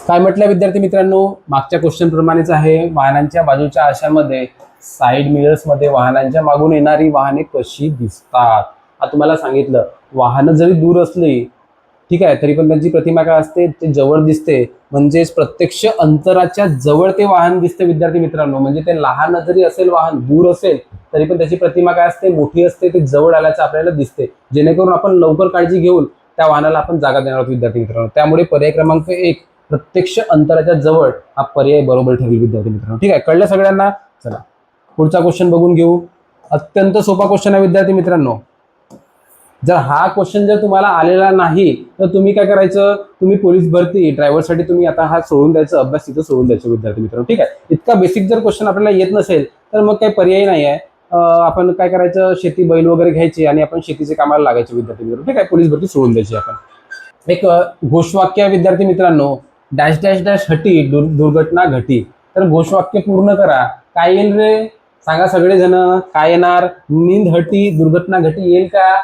काय म्हटलं विद्यार्थी मित्रांनो, मागच्या क्वेश्चन प्रमाणेच आहे, वाहनांच्या बाजूच्या आरशामध्ये साईड मिरर्स मध्ये वाहनांच्या मागून येणारी वाहने कशी दिसतात. हा तुम्हाला सांगितलं, वाहनं जरी दूर असली, ठीक आहे, तरी पण त्यांची प्रतिमा काय असते, ते जवळ दिसते, म्हणजेच प्रत्यक्ष अंतराच्या जवळ ते वाहन दिसते विद्यार्थी मित्रांनो. म्हणजे ते लहान जरी असेल, वाहन दूर असेल, तरी पण त्याची प्रतिमा काय असते, मोठी असते, ते जवळ आल्याचं आपल्याला दिसते, जेणेकरून आपण लवकर काळजी घेऊन त्या वाहनाला आपण जागा देणार आहोत विद्यार्थी मित्रांनो. त्यामुळे पर्याय क्रमांक 1 प्रत्यक्ष अंतराच्या जवळ हा पर्याय बरोबर ठरेल विद्यार्थी मित्रांनो. ठीक आहे, कळलं सगळ्यांना. चला पुढचा क्वेश्चन बघून घेऊ. अत्यंत सोपा क्वेश्चन आहे विद्यार्थी मित्रांनो. जर हा क्वेश्चन जर तुम्हाला आलेला नाही तर तुम्ही काय करायचं, तुम्ही पोलीस भरती ड्रायव्हरसाठी तुम्ही आता हा सोडून द्यायचा, अभ्यास तिथं सोडून द्यायचा विद्यार्थी मित्रांनो. ठीक आहे, इतका बेसिक जर क्वेश्चन आपल्याला येत नसेल तर मग काही पर्याय नाही आहे. आपण काय करायचं, शेती बैल वगैरे घ्यायची आणि आपण शेतीचे कामाला लागायचे विद्यार्थी मित्रांनो. ठीक आहे, पोलीस भरती सोडून द्यायची आपण. एक घोषवाक्य विद्यार्थी मित्रांनो, डॅश डॅश डॅश हटी दुर्घटना घटी. तर घोषवाक्य पूर्ण करा. काय येईल रे, सांगा सगळेजण, काय येणार, नींद हटी दुर्घटना घटी येईल का,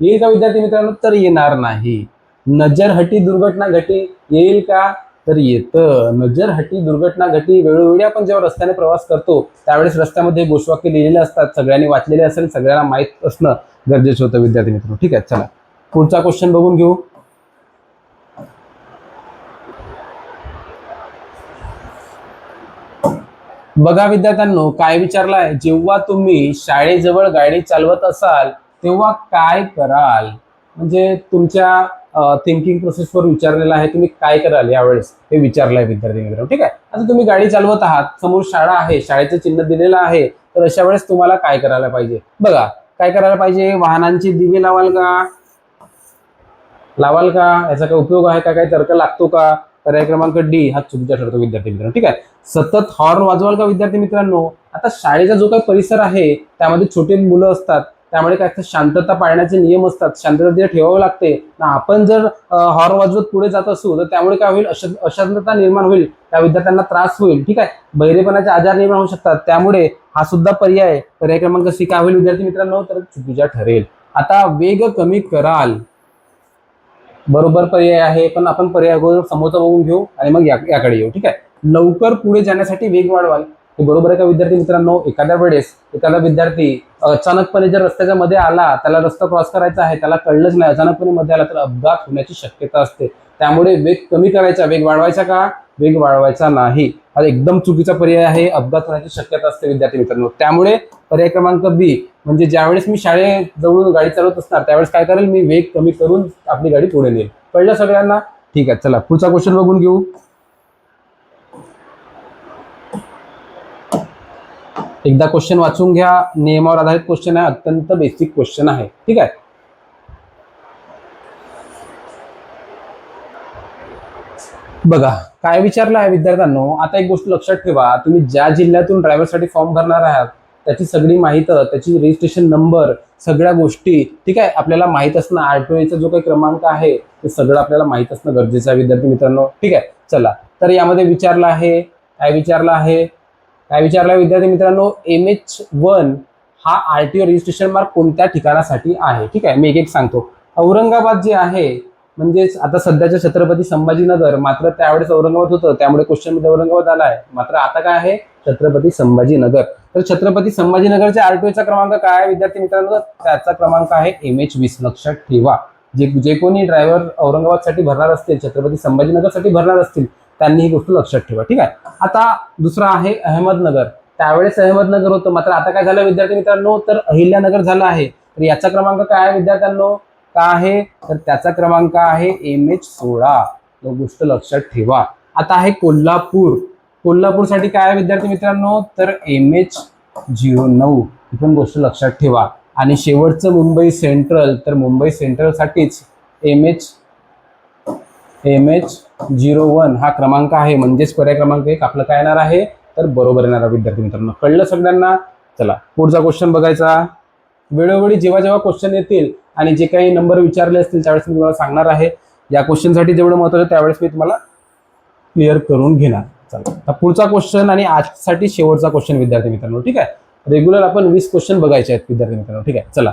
येईल का विद्यार्थी मित्रांनो, तर येणार नाही. नजर हटी दुर्घटना घटी येईल का, तर येतं. नजर हटी दुर्घटना घटी. वेळोवेळी आपण जेव्हा रस्त्याने प्रवास करतो त्यावेळेस रस्त्यामध्ये घोषवाक्य लिहिलेले असतात, सगळ्यांनी वाचलेले असेल, सगळ्यांना माहीत असणं गरजेचं होतं विद्यार्थी मित्रांनो. ठीक आहे, चला पुढचा क्वेश्चन बघून घेऊ. बघा विद्यार्थ्यांनो, काय विचारलाय, जेव्हा तुम्ही शाळेजवळ गाडी चालवत असाल तेव्हा काय कराल. म्हणजे तुमच्या थिंकिंग प्रोसेसवर विचारलेलं आहे, तुम्ही काय कराल यावेळेस हे विचारलंय विद्यार्थी मित्रांनो. ठीक आहे, आता तुम्ही गाडी चालवत आहात, समोर शाळा आहे, शाळेचं चिन्ह दिलेलं आहे, तर अशा वेळेस तुम्हाला काय करायला पाहिजे. बघा काय करायला पाहिजे, वाहनांचे दिवे लावाल का, लावाल का, याचा काय उपयोग आहे का, काही तर्क लागतो का. पर्याय क्रमांक डी हा चुकीचा ठरतो विद्यार्थी मित्रांनो. ठीक आहे, सतत हॉर्न वाजवाल का विद्यार्थी मित्रांनो. आता शाळेचा जो काही परिसर आहे त्यामध्ये छोटे मुलं असतात, त्यामुळे काय शांतता पाळण्याचे नियम असतात, शांतता तिथे ठेवावं लागते. आपण जर हॉर्न वाजवत पुढे जात असू तर त्यामुळे काय होईल, अशांतता निर्माण होईल, त्या विद्यार्थ्यांना त्रास होईल. ठीक आहे, बहिरेपणाचे आजार निर्माण होऊ शकतात, त्यामुळे हा सुद्धा पर्याय क्रमांक सी काय होईल विद्यार्थी मित्रांनो, तर चुकीचा ठरेल. आता वेग कमी कराल, बरोबर पर्याय आहे, पण आपण पर्याय अगोदर समोरचा बघून घेऊ आणि मग याकडे येऊ. ठीक आहे, लवकर पुढे जाण्यासाठी वेग वाढवाल, हे बरोबर आहे का विद्यार्थी मित्रांनो. एखाद्या वेळेस एखादा विद्यार्थी अचानकपणे जर रस्त्याच्या मध्ये आला, त्याला रस्ता क्रॉस करायचा आहे, त्याला कळलंच नाही, अचानकपणे मध्ये आला तर अपघात होण्याची शक्यता असते. त्यामुळे वेग कमी करायचा, वेग वाढवायचा का, वेग वाढवायचा नाही, हा एकदम चुकीचा पर्याय आहे. अपघात होण्याची शक्यता असते विद्यार्थी मित्रांनो. त्यामुळे पर्याय क्रमांक बी म्हणजे ज्यावेळेस मी शाळेजवळून गाडी चालवत असणार त्यावेळेस काय करेल, मी वेग कमी करून आपली गाडी पुढे नेईल. कळलं सगळ्यांना. ठीक आहे, चला पुढचा क्वेश्चन बघून घेऊ. एकदा क्वेश्चन वाचून घ्या, नियमावर आधारित क्वेश्चन आहे, अत्यंत बेसिक क्वेश्चन आहे. ठीक आहे, बघा काय विचारलं आहे विद्यार्थ्यांनो. आता एक गोष्ट लक्षात ठेवा, तुम्ही ज्या जिल्ह्यातून ड्रायव्हरसाठी फॉर्म भरणार आहात त्याची सगळी माहिती, त्याची रजिस्ट्रेशन नंबर, सगळ्या गोष्टी ठीक आहे आपल्याला माहित असणं, आरटीओचा जो काही क्रमांक आहे ते सगळं आपल्याला माहित असणं गरजेचं आहे विद्यार्थी मित्रांनो. ठीक आहे, चला तर यामध्ये विचारलं आहे, काय विचारलं विद्यार्थी मित्रांनो, MH1 हा आरटीओ रजिस्ट्रेशन मार्क कोणत्या ठिकाणासाठी आहे. ठीक आहे, मी एक एक सांगतो. औरंगाबाद जे आहे म्हणजेच आता सध्याच्या छत्रपती संभाजीनगर, मात्र त्यावेळेस औरंगाबाद होतं त्यामुळे क्वेश्चन मध्ये औरंगाबाद आला आहे, मात्र आता काय आहे छत्रपती संभाजीनगर. तर छत्रपती संभाजीनगरच्या आरटीओचा क्रमांक काय आहे विद्यार्थी मित्रांनो, त्याचा क्रमांक आहे MH20. लक्षात ठेवा, जे कोणी ड्रायव्हर औरंगाबादसाठी भरणार असतील, छत्रपती संभाजीनगरसाठी भरणार असतील, त्यांनी ही गोष्ट लक्षात ठेवा. ठीक आहे, आता दुसरा आहे अहमदनगर. त्यावेळेस अहमदनगर होतं, मात्र आता काय झालं विद्यार्थी मित्रांनो, तर अहिल्यानगर झालं आहे. तर याचा क्रमांक काय आहे विद्यार्थ्यांनो, काय आहे तर त्याचा क्रमांक आहे MH16. तो गोष्ट लक्षात ठेवा. आता आहे कोल्हापूरसाठी काय आहे विद्यार्थी मित्रांनो, तर MH09. ही पण गोष्ट लक्षात ठेवा. आणि शेवटचं मुंबई सेंट्रल, तर मुंबई सेंट्रलसाठीच MH01 हा क्रमांक आहे, म्हणजेच पर्याय क्रमांक 1 आपलं काय येणार आहे तर बरोबर येणार आहे विद्यार्थी मित्रांनो. कळलं सगळ्यांना. चला पुढचा क्वेश्चन बघायचा. वेळोवेळी जेव्हा जेव्हा क्वेश्चन येतील आणि जे काही नंबर विचारले असतील त्यावेळेस मी तुम्हाला सांगणार आहे. या क्वेश्चनसाठी जेवढं महत्त्वाचं त्यावेळेस मी तुम्हाला क्लिअर करून घेणार. चला पुढचा क्वेश्चन आणि आजसाठी शेवटचा क्वेश्चन विद्यार्थी मित्रांनो. ठीक आहे, रेग्युलर आपण 20 क्वेश्चन बघायचे आहेत विद्यार्थी मित्रांनो. ठीक आहे, चला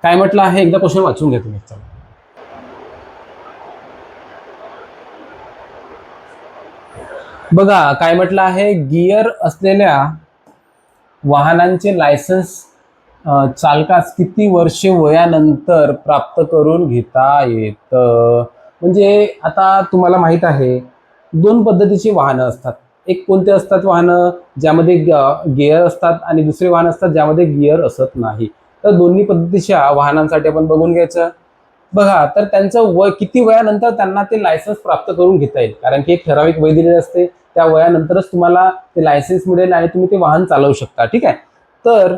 काय म्हटलं आहे एकदा क्वेश्चन वाचून घ्या तुम्ही. चला बघा काय म्हटलं आहे, गिअर असलेल्या वाहनांचे लायसन्स चालकास किती वर्षे वयानंतर प्राप्त करून घेता येतं. म्हणजे आता तुम्हाला माहित आहे 2 पद्धतीची वाहनं असतात. एक कोणते असतात वाहनं ज्यामध्ये गिअर असतात आणि दुसरे वाहन असतात ज्यामध्ये गिअर असत नाही. तर दोन्ही पद्धतीच्या वाहनांसाठी आपण बघून घ्यायचं. बघा तर त्यांचं वय किती वयानंतर त्यांना ते लायसन्स प्राप्त करून घेता येईल, कारण की एक ठराविक वय दिलेली असते, त्या वयानंतरच तुम्हाला ते लायसन्स मिळेल आणि तुम्ही ते वाहन चालवू शकता. ठीक आहे, तर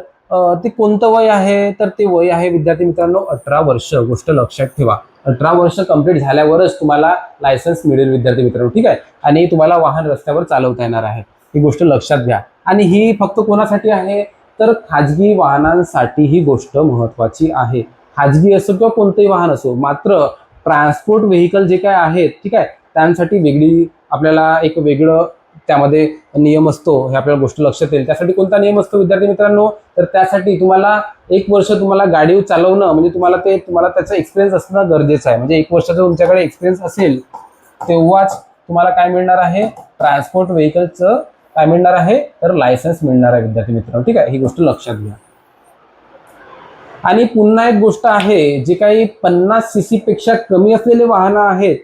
ते कोणतं वय आहे तर ते वय आहे विद्यार्थी मित्रांनो 18 वर्ष. गोष्ट लक्षात ठेवा, 18 वर्ष कंप्लीट झाल्यावरच तुम्हाला लायसन्स मिळेल विद्यार्थी मित्रांनो. ठीक आहे, आणि तुम्हाला वाहन रस्त्यावर चालवता येणार आहे, ही गोष्ट लक्षात घ्या. आणि ही फक्त कोणासाठी आहे तर खाजगी वाहनांसाठी ही गोष्ट महत्वाची आहे. खाजगी असो किंवा कोणतंही वाहन असो, मात्र ट्रान्सपोर्ट व्हेकल जे काय आहेत ठीक आहे त्यांसाठी वेगळी आपल्याला एक वेगळं त्यामध्ये नियम असतो, हे आपल्याला गोष्ट लक्षात येईल. त्यासाठी कोणता नियम असतो विद्यार्थी मित्रांनो, तर त्यासाठी तुम्हाला 1 वर्ष तुम्हाला गाडी चालवणं म्हणजे तुम्हाला त्याचा एक्सपिरियन्स असणं गरजेचं आहे. म्हणजे 1 वर्षाचा तुमच्याकडे एक्सपिरियन्स असेल तेव्हाच तुम्हाला काय मिळणार आहे, ट्रान्सपोर्ट व्हेकलचं काय मिळणार आहे तर लायसन्स मिळणार आहे विद्यार्थी मित्रांनो. ठीक आहे, ही गोष्ट लक्षात घ्या. आणि पुन्हा एक गोष्ट आहे, जे काही 50 cc पेक्षा कमी असलेले वाहनं आहेत.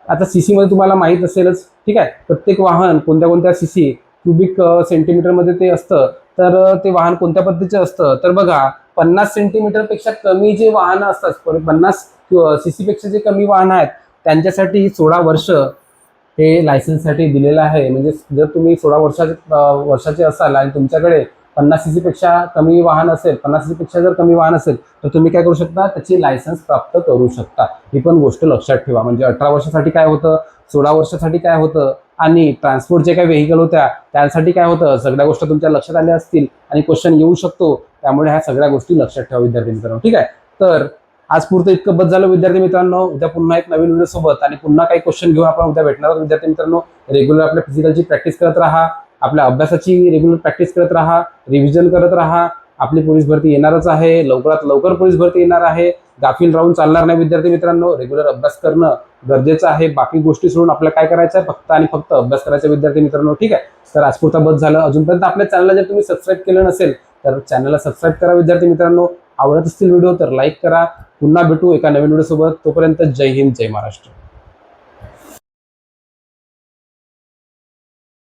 आता सीसी मध्ये तुम्हाला माहित असेलच. ठीक आहे, प्रत्येक वाहन कोणत्या सीसी क्युबिक सेंटीमीटर मध्ये ते असतं. तर ते वाहन कोणत्या पद्धतीचं असतं तर बघा 50 सेंटीमीटर पेक्षा कमी जे वाहनं असतात, 50 cc पेक्षा जे कमी वाहनं आहेत त्यांच्यासाठी 16 वर्ष हे लायसन्ससाठी दिलेलं आहे. म्हणजे जर तुम्ही 16 वर्षाचे असाल आणि तुमच्याकडे 50 cc पेक्षा कमी वाहन असेल, 50 cc पेक्षा जर कमी वाहन असेल तर तुम्ही काय करू शकता, त्याची लायसन्स प्राप्त करू शकता. ही पण गोष्ट लक्षात ठेवा. म्हणजे 18 वर्षासाठी काय होतं, 16 वर्षासाठी काय होतं आणि ट्रान्सपोर्ट जे काही व्हेकल होत्या त्यांसाठी काय होतं, सगळ्या गोष्टी तुमच्या लक्षात आल्या असतील आणि क्वेश्चन येऊ शकतो. त्यामुळे ह्या सगळ्या गोष्टी लक्षात ठेवा विद्यार्थी मित्रांनो. ठीक आहे, तर आज पुरतं इतकं बस झालं विद्यार्थी मित्रांनो. उद्या पुन्हा एक नवीन व्हिडिओ सोबत आणि पुन्हा काही क्वेश्चन घेऊन आपण उद्या भेटणार आहोत विद्यार्थी मित्रांनो. रेग्युलर आपल्या फिजिकलची प्रॅक्टिस करत राहा, आपल्या अभ्यासाची रेग्युलर प्रॅक्टिस करत राहा, रिव्हिजन करत राहा. आपली पोलीस भरती येणारच आहे, लवकरात लवकर पोलीस भरती येणार आहे. गाफील राहून चालणार नाही विद्यार्थी मित्रांनो. रेग्युलर अभ्यास करणं गरजेचं आहे. बाकी गोष्टी सोडून आपल्याला काय करायचं आहे, फक्त आणि फक्त अभ्यास करायचा विद्यार्थी मित्रांनो. ठीक आहे, तर आज पुरता बस झालं. अजूनपर्यंत आपल्या चॅनलला जर तुम्ही सबस्क्राईब केलं नसेल तर चॅनलला सबस्क्राईब करा विद्यार्थी मित्रांनो. आवडत असतील व्हिडिओ तर लाईक करा. पुन्हा भेटू एका नवीन व्हिडिओ सोबत. तोपर्यंत जय हिंद, जय महाराष्ट्र.